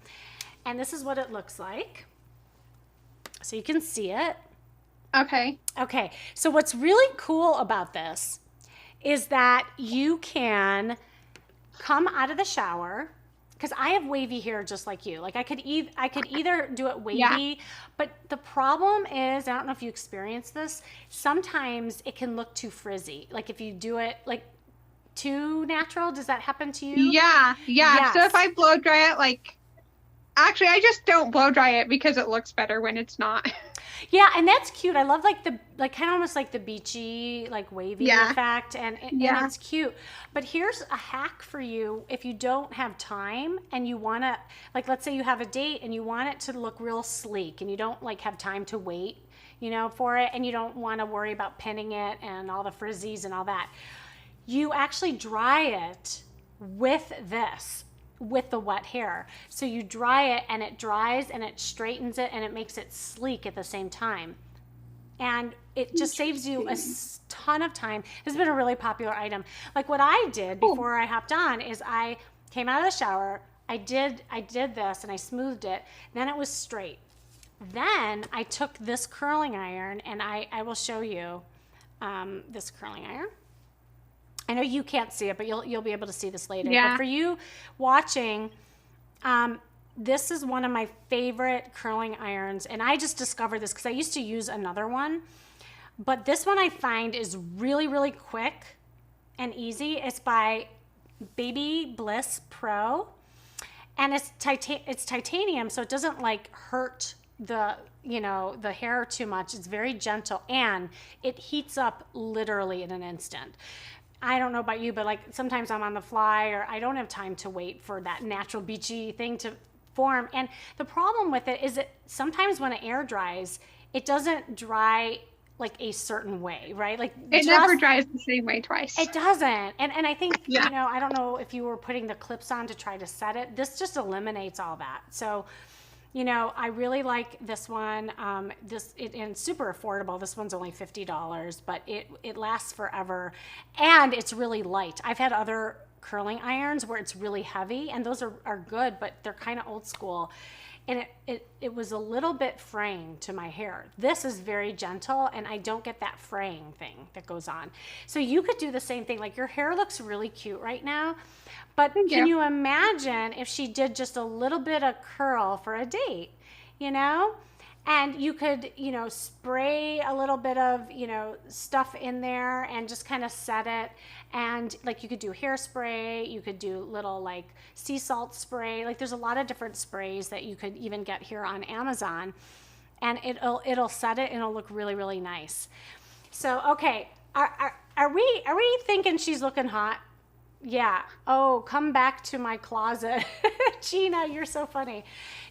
A: And this is what it looks like. So you can see it.
B: Okay.
A: Okay, so what's really cool about this is that you can come out of the shower, because I have wavy hair just like you. Like I could either do it wavy, but the problem is, I don't know if you experience this, sometimes it can look too frizzy. Like if you do it like too natural, does that happen to you?
B: Yeah.
A: Yes.
B: So if I blow dry it, actually I just don't blow dry it because it looks better when it's not.
A: Yeah, and that's cute. I love kind of almost like the beachy, like wavy effect, and it's cute. But here's a hack for you if you don't have time and you want to, like, let's say you have a date and you want it to look real sleek and you don't have time to wait, for it, and you don't want to worry about pinning it and all the frizzies and all that. You actually dry it with this. With the wet hair. So you dry it and it dries and it straightens it and it makes it sleek at the same time. And it just saves you a ton of time. It's been a really popular item. Like what I did before I hopped on is I came out of the shower, I did this and I smoothed it, then it was straight. Then I took this curling iron and I will show you this curling iron. I know you can't see it, but you'll be able to see this later.
B: Yeah.
A: But for you watching, this is one of my favorite curling irons. And I just discovered this because I used to use another one. But this one I find is really, really quick and easy. It's by Baby Bliss Pro, and it's titanium, so it doesn't like hurt the hair too much. It's very gentle, and it heats up literally in an instant. I don't know about you, but like sometimes I'm on the fly or I don't have time to wait for that natural beachy thing to form. And the problem with it is that sometimes when it air dries, it doesn't dry like a certain way, right? Like
B: it never dries the same way twice.
A: It doesn't. And I think,
B: Yeah.
A: I don't know if you were putting the clips on to try to set it. This just eliminates all that. So, I really like this one. And it's super affordable. This one's only $50, but it lasts forever, and it's really light. I've had other curling irons where it's really heavy, and those are good, but they're kind of old school. And it was a little bit fraying to my hair. This is very gentle, and I don't get that fraying thing that goes on. So you could do the same thing. Like, your hair looks really cute right now, but can you imagine if she did just a little bit of curl for a date, And you could, spray a little bit of, stuff in there and just kind of set it. And like, you could do hairspray, you could do little like sea salt spray. Like, there's a lot of different sprays that you could even get here on Amazon, and it'll set it and it'll look really, really nice. So, okay. Are we thinking she's looking hot? Yeah. Oh, come back to my closet. Gina, you're so funny.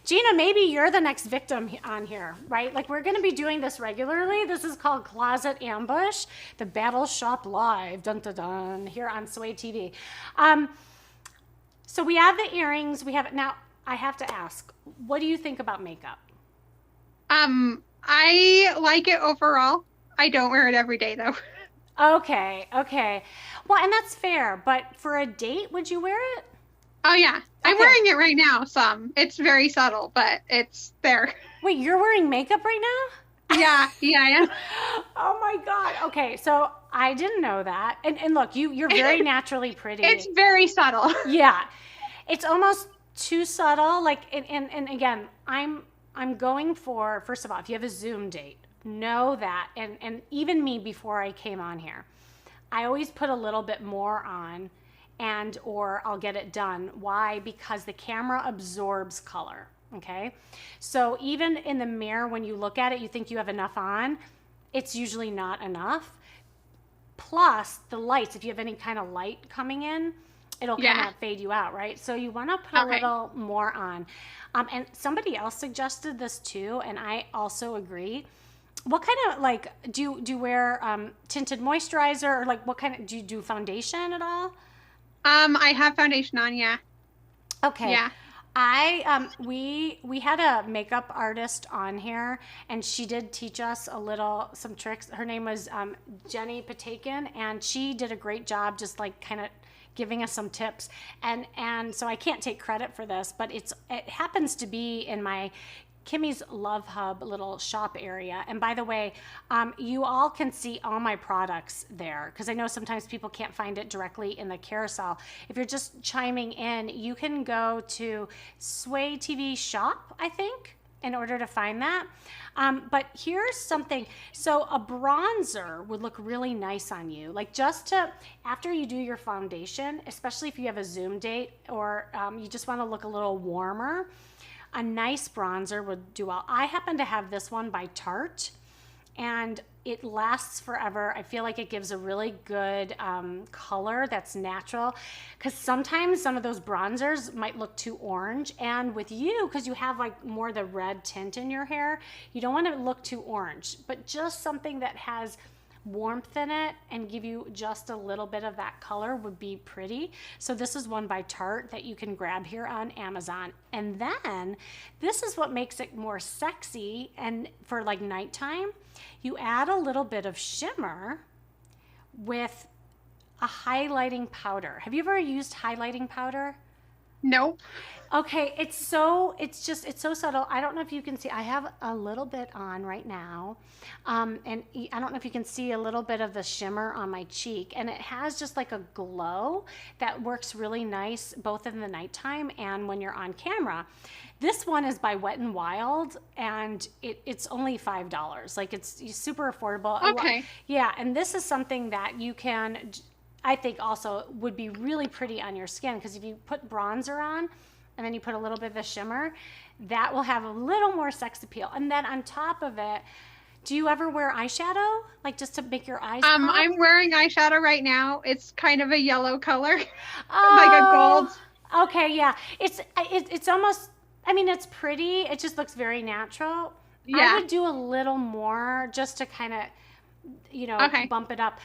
A: Gina, maybe you're the next victim on here, right? Like, we're going to be doing this regularly. This is called Closet Ambush, the Battle Shop Live, dun dun dun, here on Sway TV. So we have the earrings. Now, I have to ask, what do you think about makeup?
B: I like it overall. I don't wear it every day, though.
A: Okay. Well, and that's fair, but for a date, would you wear it?
B: Oh, yeah. I'm wearing it right now, some. It's very subtle, but it's there.
A: Wait, you're wearing makeup right now?
B: Yeah, I am.
A: Oh, my God. Okay, so I didn't know that. And look, you're very naturally pretty.
B: It's very subtle.
A: Yeah. It's almost too subtle. Like, and again, I'm going for, first of all, if you have a Zoom date, know that, and even me before I came on here, I always put a little bit more on, or I'll get it done. Why? Because the camera absorbs color. Okay, so even in the mirror, when you look at it, you think you have enough on, it's usually not enough. Plus the lights, if you have any kind of light coming in, it'll kind of fade you out, right? So you want to put a little more on. And somebody else suggested this too, and I also agree. What kind of, like, do you wear tinted moisturizer, or like what kind of, do you do foundation at all?
B: I have foundation on, yeah.
A: Okay.
B: Yeah.
A: We had a makeup artist on here, and she did teach us some tricks. Her name was Jenny Patakin, and she did a great job just like kind of giving us some tips. And so I can't take credit for this, but it happens to be in my Kimmy's Love Hub little shop area. And by the way, you all can see all my products there, because I know sometimes people can't find it directly in the carousel. If you're just chiming in, you can go to Sway TV shop, I think, in order to find that. But here's something. So a bronzer would look really nice on you. Like, after you do your foundation, especially if you have a Zoom date, or you just want to look a little warmer, a nice bronzer would do well. I happen to have this one by Tarte, and it lasts forever. I feel like it gives a really good color that's natural, because sometimes some of those bronzers might look too orange, and with you, because you have like more the red tint in your hair, you don't want to look too orange, but just something that has warmth in it and give you just a little bit of that color would be pretty. So this is one by Tarte that you can grab here on Amazon. And then this is what makes it more sexy, and for like nighttime, you add a little bit of shimmer with a highlighting powder. Have you ever used highlighting powder?
B: Nope.
A: Okay, it's so subtle. I don't know if you can see. I have a little bit on right now. I don't know if you can see a little bit of the shimmer on my cheek. And it has just like a glow that works really nice both in the nighttime and when you're on camera. This one is by Wet n Wild, and it's only $5. Like, it's super affordable.
B: Okay.
A: Yeah, and this is something that you can, I think also would be really pretty on your skin, because if you put bronzer on and then you put a little bit of the shimmer, that will have a little more sex appeal. And then on top of it, do you ever wear eyeshadow? Like, just to make your eyes pop?
B: I'm wearing eyeshadow right now. It's kind of a yellow color, like a gold.
A: Oh, okay, yeah. It's almost, I mean, it's pretty. It just looks very natural. I
B: Yeah.
A: would do a little more just to kind of,
B: Okay.
A: bump it up.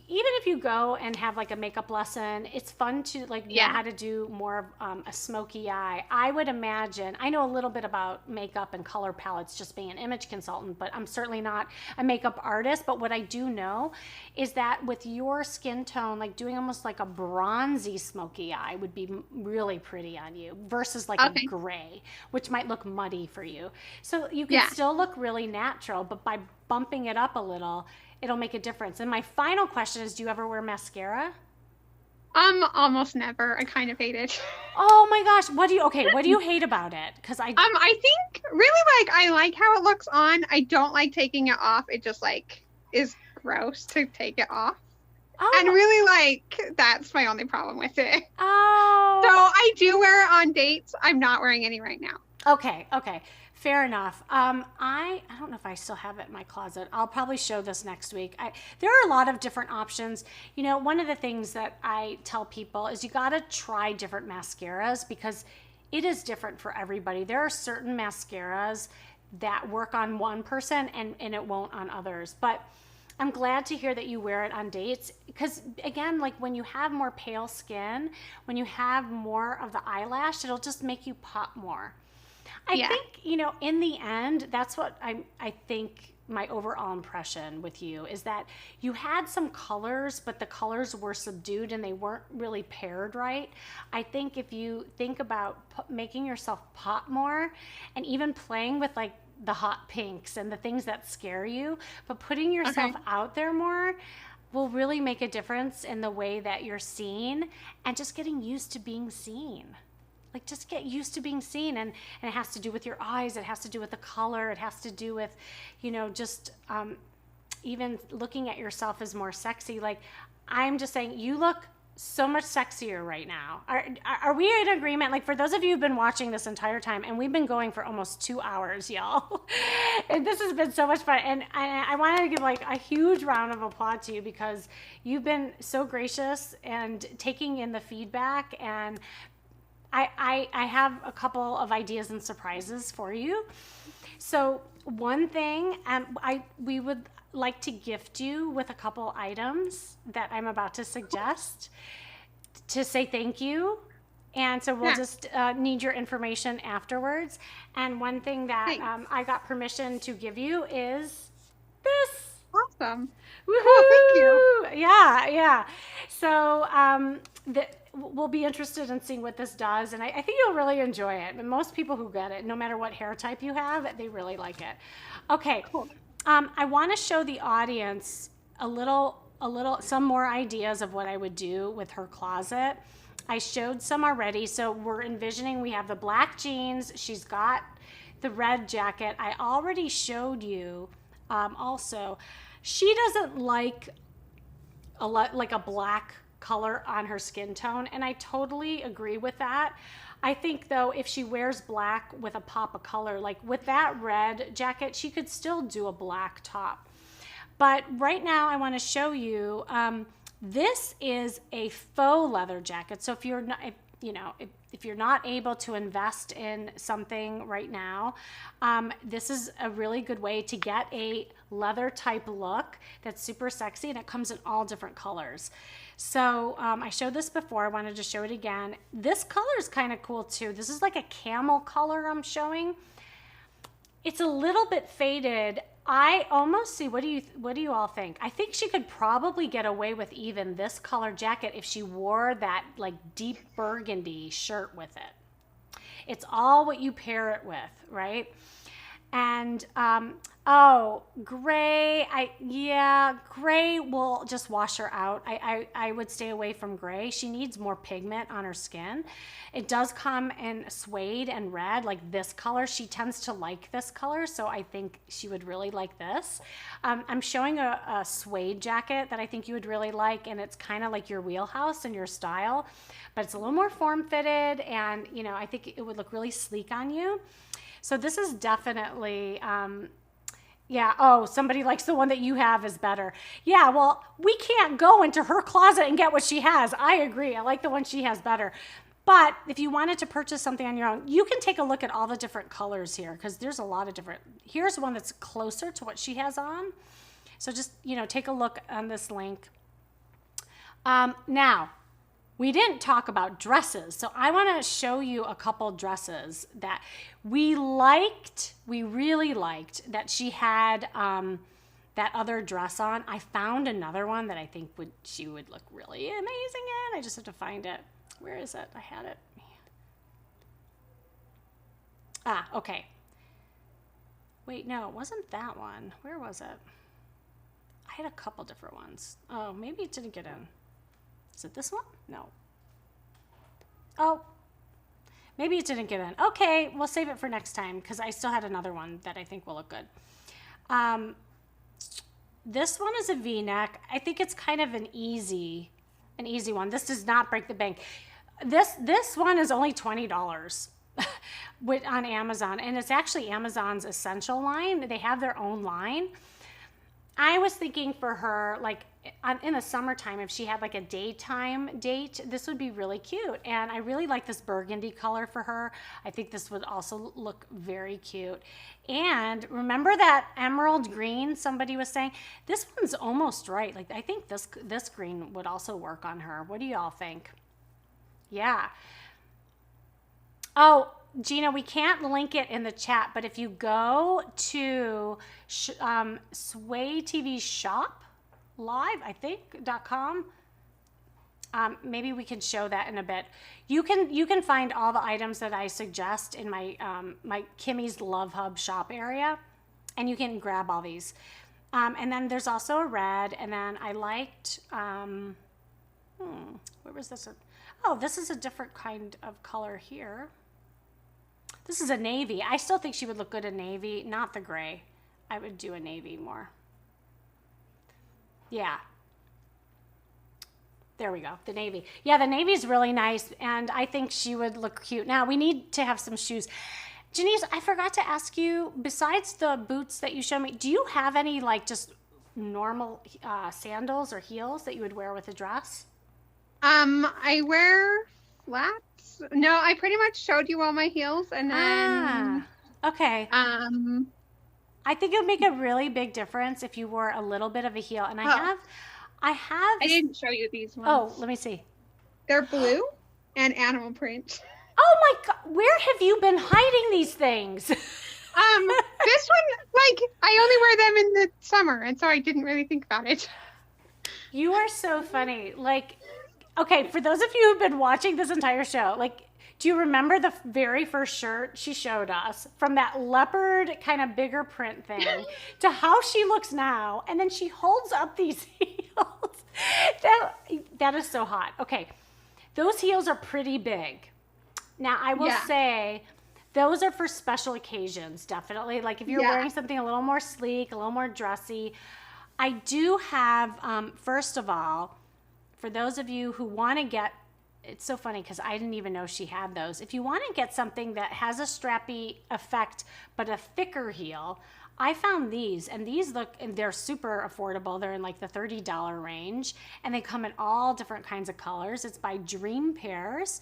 A: Even if you go and have like a makeup lesson, it's fun to like know
B: Yeah.
A: how to do more of a smoky eye. I would imagine, I know a little bit about makeup and color palettes just being an image consultant, but I'm certainly not a makeup artist. But what I do know is that with your skin tone, like doing almost like a bronzy smoky eye would be really pretty on you versus like a
B: Okay.
A: gray, which might look muddy for you. So you can
B: Yeah.
A: still look really natural, but by bumping it up a little, it'll make a difference. And my final question is, do you ever wear mascara?
B: Almost never. I kind of hate it.
A: Oh my gosh, what do you hate about it? Because
B: I think really like I like how it looks on. I don't like taking it off. It just like is gross to take it off. And
A: oh,
B: really like that's my only problem with it. So
A: oh,
B: I do wear it on dates. I'm not wearing any right now.
A: okay, fair enough. I don't know if I still have it in my closet. I'll probably show this next week. There are a lot of different options. One of the things that I tell people is you got to try different mascaras, because it is different for everybody. There are certain mascaras that work on one person and it won't on others. But I'm glad to hear that you wear it on dates, because again, like when you have more pale skin, when you have more of the eyelash, it'll just make you pop more. I
B: Yeah.
A: think, in the end, that's what I think my overall impression with you is that you had some colors, but the colors were subdued and they weren't really paired right. I think if you think about making yourself pop more and even playing with like the hot pinks and the things that scare you, but putting yourself
B: Okay.
A: out there more will really make a difference in the way that you're seen, and just getting used to being seen. Like, just get used to being seen, and it has to do with your eyes, it has to do with the color, it has to do with just even looking at yourself as more sexy. Like, I'm just saying, you look so much sexier right now. Are we in agreement? Like, for those of you who've been watching this entire time, and we've been going for almost 2 hours, y'all, and this has been so much fun, and I wanted to give like a huge round of applause to you, because you've been so gracious and taking in the feedback. And I have a couple of ideas and surprises for you. So one thing, we would like to gift you with a couple items that I'm about to suggest to say thank you. And so we'll
B: Yeah.
A: just need your information afterwards. And one thing that
B: Thanks.
A: I got permission to give you is this.
B: Awesome. Oh, thank you.
A: Woohoo! Yeah, yeah. So we'll be interested in seeing what this does, and I think you'll really enjoy it. And most people who get it, no matter what hair type you have, they really like it. Okay,
B: Cool.
A: I want to show the audience some more ideas of what I would do with her closet. I showed some already, so we're envisioning we have the black jeans. She's got the red jacket. I already showed you. Also, she doesn't like a black color on her skin tone, and I totally agree with that. I think though, if she wears black with a pop of color, like with that red jacket, she could still do a black top. But right now I want to show you, this is a faux leather jacket. So if you're not, if you're not able to invest in something right now, this is a really good way to get a leather type look that's super sexy, and it comes in all different colors. So I showed this before. I wanted to show it again. This color is kind of cool too. This is like a camel color I'm showing. It's a little bit faded. I almost see, what do you all think? I think she could probably get away with even this color jacket if she wore that like deep burgundy shirt with it. It's all what you pair it with, right? And oh, gray. Gray will just wash her out. I would stay away from gray. She needs more pigment on her skin. It does come in suede and red, like this color. She tends to like this color, so I think she would really like this. I'm showing a suede jacket that I think you would really like, and it's kind of like your wheelhouse and your style, but it's a little more form-fitted, and you know, I think it would look really sleek on you. So this is definitely, yeah. Oh, somebody likes the one that you have is better. Yeah, well, we can't go into her closet and get what she has. I agree. I like the one she has better. But if you wanted to purchase something on your own, you can take a look at all the different colors here because there's a lot of different. Here's one that's closer to what she has on. So just, you know, take a look on this link. Now, we didn't talk about dresses, so I want to show you a couple dresses that we liked. We really liked that she had that other dress on. I found another one that I think she would look really amazing in. I just have to find it. Where is it? I had it. Ah, okay. Wait, no, it wasn't that one. Where was it? I had a couple different ones. Oh, maybe it didn't get in. Is it this one? No. Oh, maybe it didn't get in. Okay, we'll save it for next time because I still had another one that I think will look good. This one is a V-neck. I think it's kind of an easy one. This does not break the bank. This one is only $20 on Amazon, and it's actually Amazon's essential line. They have their own line. I was thinking for her, like in the summertime, if she had like a daytime date, this would be really cute. And I really like this burgundy color for her. I think this would also look very cute. And remember that emerald green somebody was saying? This one's almost right. Like I think this green would also work on her. What do y'all think? Yeah. Oh, Gina, we can't link it in the chat, but if you go to Sway TV Shop Live, I think, .com, maybe we can show that in a bit. You can find all the items that I suggest in my my Kimmy's Love Hub shop area, and you can grab all these. And then there's also a red, and then I liked, where was this? Oh, this is a different kind of color here. This is a navy. I still think she would look good in navy, not the gray. I would do a navy more. Yeah. There we go, the navy. Yeah, the navy is really nice, and I think she would look cute. Now, we need to have some shoes. Janice, I forgot to ask you, besides the boots that you showed me, do you have any, like, just normal sandals or heels that you would wear with a dress?
B: I wear flats. No, I pretty much showed you all my heels, and then
A: okay. I think it would make a really big difference if you wore a little bit of a heel. And I
B: didn't show you these ones.
A: Oh, let me see.
B: They're blue and animal print.
A: Oh my God, where have you been hiding these things?
B: This one, like, I only wear them in the summer, and so I didn't really think about it.
A: You are so funny. Like, okay, for those of you who've been watching this entire show, like, do you remember the very first shirt she showed us, from that leopard kind of bigger print thing to how she looks now? And then she holds up these heels. That is so hot. Okay, those heels are pretty big. Now, I will say those are for special occasions, definitely. Like if you're wearing something a little more sleek, a little more dressy. I do have, first of all, for those of you who want to get, it's so funny because I didn't even know she had those. If you want to get something that has a strappy effect but a thicker heel, I found these, and these look, and they're super affordable. They're in like the $30 range, and they come in all different kinds of colors. It's by Dream Pairs.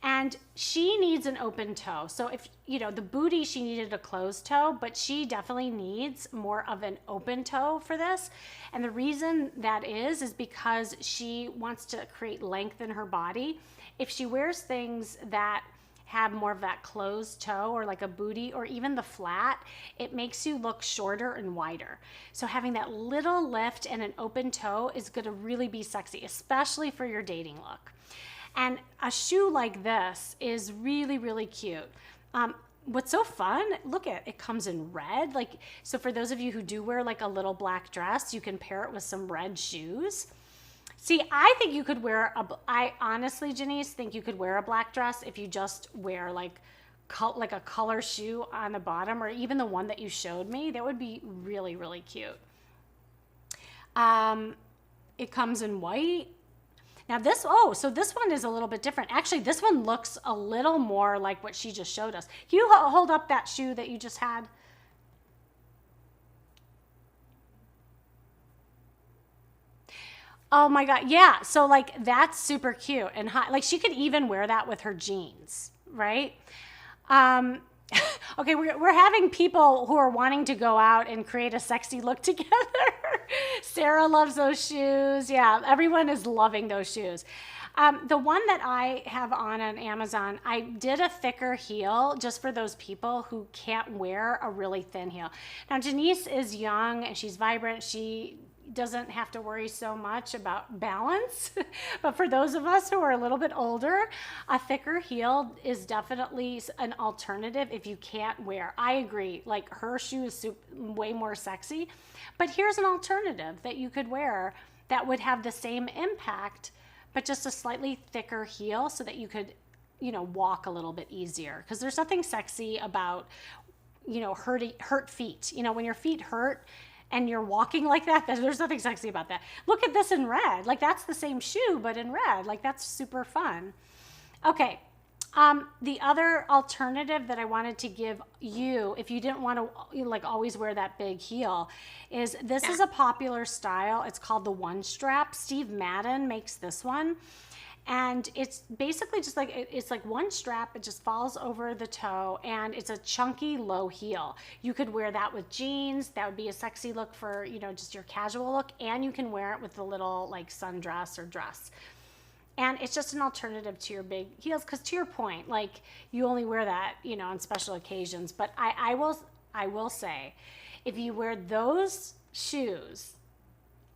A: And she needs an open toe. So if, you know, the booty, she needed a closed toe, but she definitely needs more of an open toe for this. And the reason that is because she wants to create length in her body. If she wears things that have more of that closed toe or like a booty or even the flat, it makes you look shorter and wider. So having that little lift and an open toe is gonna really be sexy, especially for your dating look. And a shoe like this is really, really cute. What's so fun, look at it comes in red. Like, so for those of you who do wear like a little black dress, you can pair it with some red shoes. See, I think you could wear I honestly, Janice, think you could wear a black dress if you just wear like a color shoe on the bottom, or even the one that you showed me. That would be really, really cute. It comes in white. Now so this one is a little bit different. Actually, this one looks a little more like what she just showed us. Can you hold up that shoe that you just had? Oh my God, yeah. So like that's super cute and hot. Like she could even wear that with her jeans, right? Okay, we're having people who are wanting to go out and create a sexy look together. Sarah loves those shoes. Yeah, everyone is loving those shoes. The one that I have on Amazon, I did a thicker heel just for those people who can't wear a really thin heel. Now, Janice is young and she's vibrant. She doesn't have to worry so much about balance. But for those of us who are a little bit older, a thicker heel is definitely an alternative if you can't wear. I agree, like her shoe is way more sexy, but here's an alternative that you could wear that would have the same impact, but just a slightly thicker heel so that you could, walk a little bit easier. Because there's nothing sexy about, hurt feet. When your feet hurt, and you're walking like that, there's nothing sexy about that. Look at this in red. Like that's the same shoe, but in red. Like that's super fun. Okay. The other alternative that I wanted to give you, if you didn't want to like always wear that big heel, is this is a popular style. It's called the one strap. Steve Madden makes this one. And it's basically just like, it's like one strap, it just falls over the toe, and it's a chunky low heel. You could wear that with jeans. That would be a sexy look for, just your casual look. And you can wear it with a little like sundress or dress. And it's just an alternative to your big heels. Cause to your point, like you only wear that, on special occasions. But I will say, if you wear those shoes,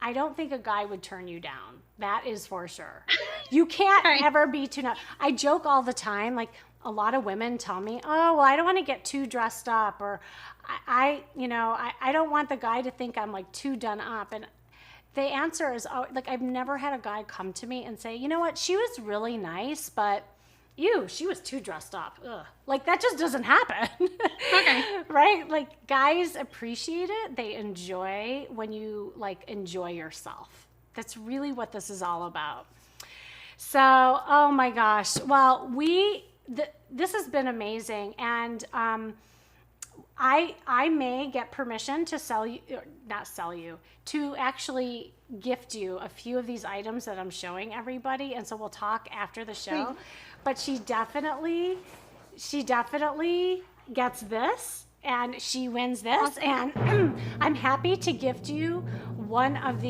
A: I don't think a guy would turn you down. That is for sure. You can't ever be too not. I joke all the time. Like a lot of women tell me, oh, well, I don't want to get too dressed up, or I don't want the guy to think I'm like too done up. And the answer is, like, I've never had a guy come to me and say, you know what, she was really nice, but she was too dressed up. Ugh. Like that just doesn't happen. Okay. Right? Like guys appreciate it. They enjoy when you like enjoy yourself. That's really what this is all about. So, oh my gosh. Well, this has been amazing. And I may get permission to to actually gift you a few of these items that I'm showing everybody. And so we'll talk after the show. But she definitely gets this, and she wins this. And I'm happy to gift you one of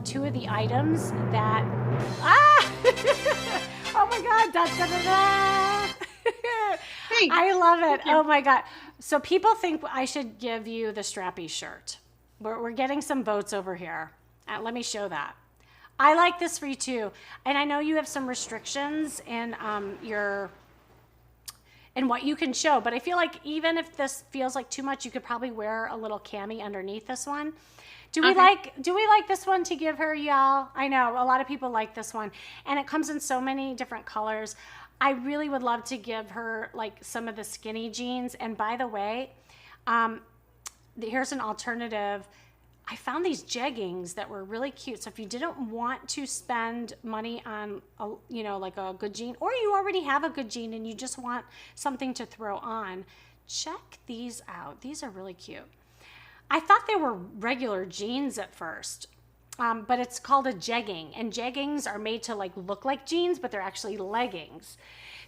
A: two of the items that, oh my God, da, da, da, da. I love it. Oh my God. So people think I should give you the strappy shirt. We're getting some votes over here. Let me show that. I like this for you too. And I know you have some restrictions in what you can show, but I feel like even if this feels like too much, you could probably wear a little cami underneath this one. Do we like this one to give her, y'all? I know a lot of people like this one, and it comes in so many different colors. I really would love to give her like some of the skinny jeans. And by the way, here's an alternative. I found these jeggings that were really cute. So if you didn't want to spend money on, like a good jean, or you already have a good jean and you just want something to throw on, check these out. These are really cute. I thought they were regular jeans at first, but it's called a jegging. And jeggings are made to like look like jeans, but they're actually leggings.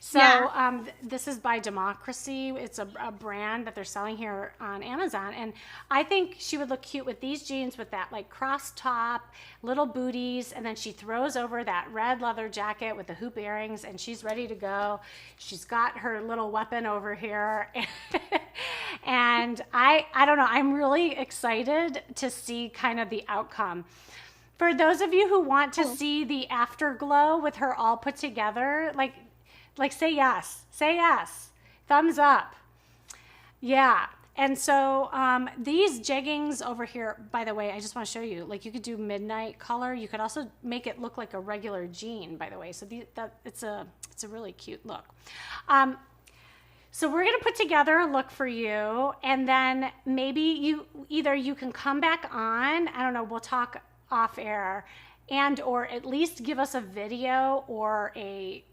A: So this is by Democracy. It's a brand that they're selling here on Amazon. And I think she would look cute with these jeans with that like cross top, little booties. And then she throws over that red leather jacket with the hoop earrings, and she's ready to go. She's got her little weapon over here. And I don't know, I'm really excited to see kind of the outcome. For those of you who want to see the afterglow with her all put together, like say yes. Say yes. Thumbs up. Yeah. And so these jeggings over here, by the way, I just want to show you, like you could do midnight color. You could also make it look like a regular jean, by the way. So it's a really cute look. So we're going to put together a look for you, and then maybe you can come back on. I don't know. We'll talk off air, and or at least give us a video or a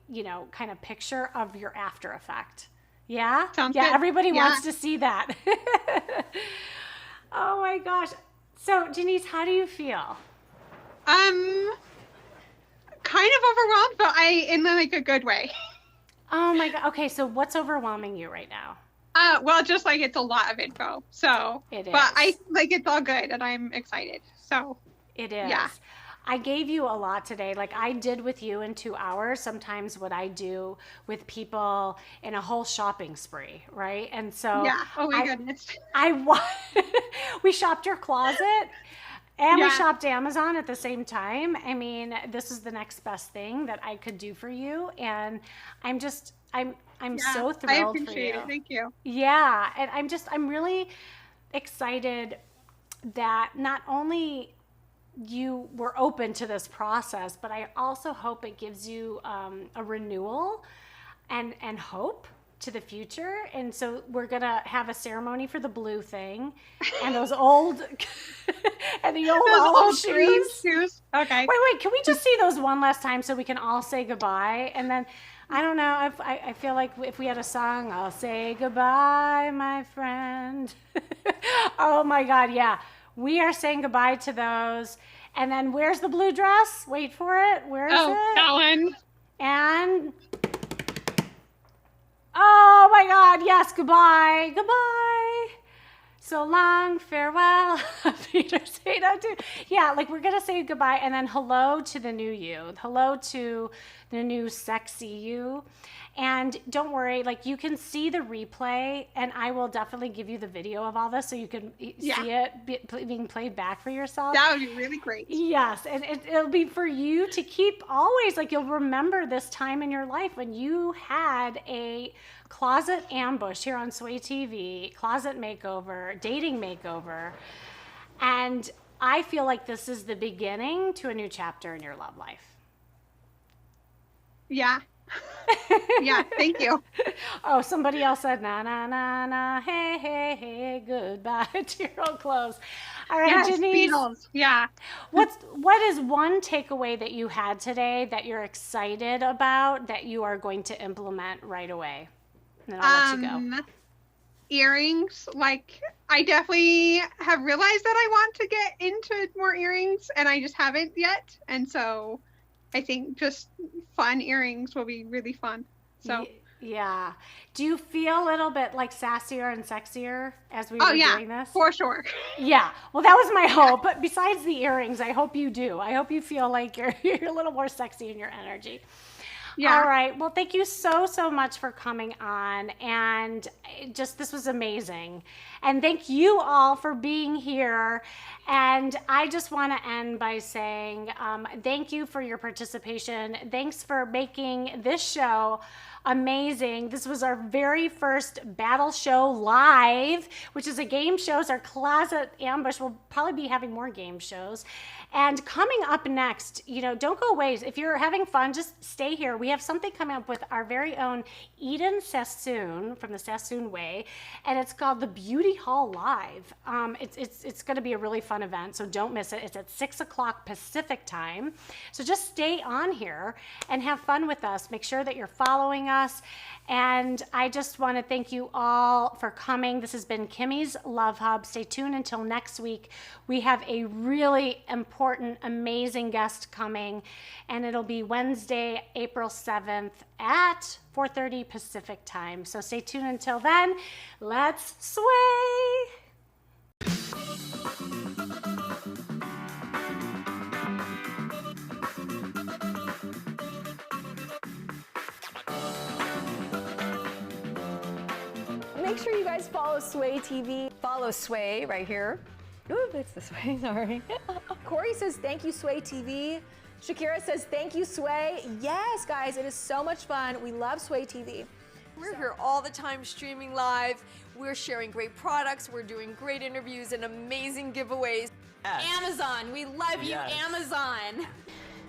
A: kind of picture of your after effect. Yeah?
B: Sounds
A: yeah,
B: good.
A: Everybody wants to see that. Oh my gosh. So Denise, how do you feel?
B: Kind of overwhelmed, but in like a good way.
A: Oh my God. Okay, so what's overwhelming you right now?
B: Well, just like it's a lot of info. So
A: it is.
B: But I like it's all good and I'm excited. So
A: it is.
B: Yeah.
A: I gave you a lot today. Like I did with you in 2 hours, sometimes what I do with people in a whole shopping spree, right? And so
B: yeah. Oh my goodness.
A: We shopped your closet and
B: Yeah.
A: we shopped Amazon at the same time. I mean, this is the next best thing that I could do for you. And I'm so thrilled
B: I
A: for
B: appreciate
A: you.
B: it. Thank you.
A: Yeah. And I'm really excited that not only you were open to this process, but I also hope it gives you a renewal and hope to the future. And so we're gonna have a ceremony for the blue thing and those old and the old olive shoes.
B: Okay.
A: Wait, can we just see those one last time so we can all say goodbye? And then I don't know if I feel like if we had a song, I'll say goodbye, my friend. Oh my God, yeah. We are saying goodbye to those. And then where's the blue dress? Wait for it. Where is it?
B: That one.
A: And oh my God, yes, goodbye. Goodbye. So long, farewell. Peter Saint adieu. Yeah, like we're going to say goodbye and then hello to the new you. Hello to the new sexy you. And don't worry, like you can see the replay and I will definitely give you the video of all this so you can see it being played back for yourself.
B: That would be really great.
A: Yes, and it'll be for you to keep always, like you'll remember this time in your life when you had a closet ambush here on Sway TV, closet makeover, dating makeover. And I feel like this is the beginning to a new chapter in your love life.
B: Yeah. Yeah, thank you.
A: Oh, somebody else said, na, na, na, na, hey, hey, hey, goodbye to your old clothes. All right,
B: Yes,
A: Denise.
B: Beatles. Yeah.
A: What is one takeaway that you had today that you're excited about that you are going to implement right away? And then I'll let you go.
B: Earrings. Like, I definitely have realized that I want to get into more earrings and I just haven't yet. And so I think just fun earrings will be really fun. So
A: yeah. Do you feel a little bit like sassier and sexier as we were doing this?
B: For sure.
A: Yeah. Well, that was my hope. But besides the earrings, I hope you do. I hope you feel like you're a little more sexy in your energy. Yeah. All right. Well, thank you so much for coming on. And this was amazing. And thank you all for being here. And I just want to end by saying thank you for your participation. Thanks for making this show amazing. This was our very first battle show live, which is a game show. It's our closet ambush. We'll probably be having more game shows. And coming up next, don't go away. If you're having fun, just stay here. We have something coming up with our very own Eden Sassoon from the Sassoon Way, and it's called the Beauty Hall Live. It's going to be a really fun event, so don't miss it. It's at 6 o'clock Pacific time. So just stay on here and have fun with us. Make sure that you're following us. And I just want to thank you all for coming. This has been Kimmy's Love Hub. Stay tuned until next week. We have a really important, amazing guest coming, and it'll be Wednesday, April 7th at 4:30 Pacific time. So stay tuned until then. Let's sway.
C: Make sure you guys follow Sway TV. Follow Sway right here. Ooh, it's this way, sorry. Corey says, thank you, Sway TV. Shakira says, thank you, Sway. Yes, guys, it is so much fun. We love Sway TV.
D: We're here all the time streaming live. We're sharing great products. We're doing great interviews and amazing giveaways.
E: Amazon, we love you, Amazon.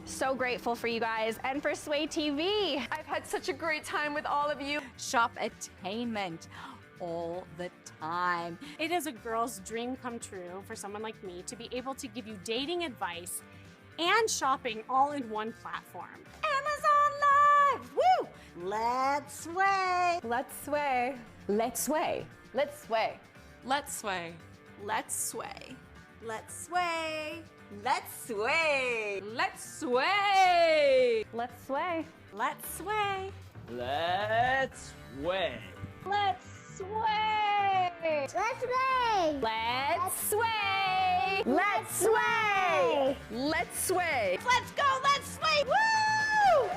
C: So grateful for you guys and for Sway TV.
D: I've had such a great time with all of you.
E: Shop attainment all the time.
A: It is a girl's dream come true for someone like me to be able to give you dating advice and shopping all in one platform.
E: Amazon Live, woo! Let's sway.
C: Let's sway. Let's sway. Let's sway.
E: Let's sway.
D: Let's sway.
E: Let's sway. Let's sway.
C: Let's
E: Let's sway.
C: sway.
E: Let's sway.
F: Let's sway.
E: Let's sway.
C: Let's sway. Let's sway. Let's sway. Let's sway.
E: Let's go, let's sway. Woo!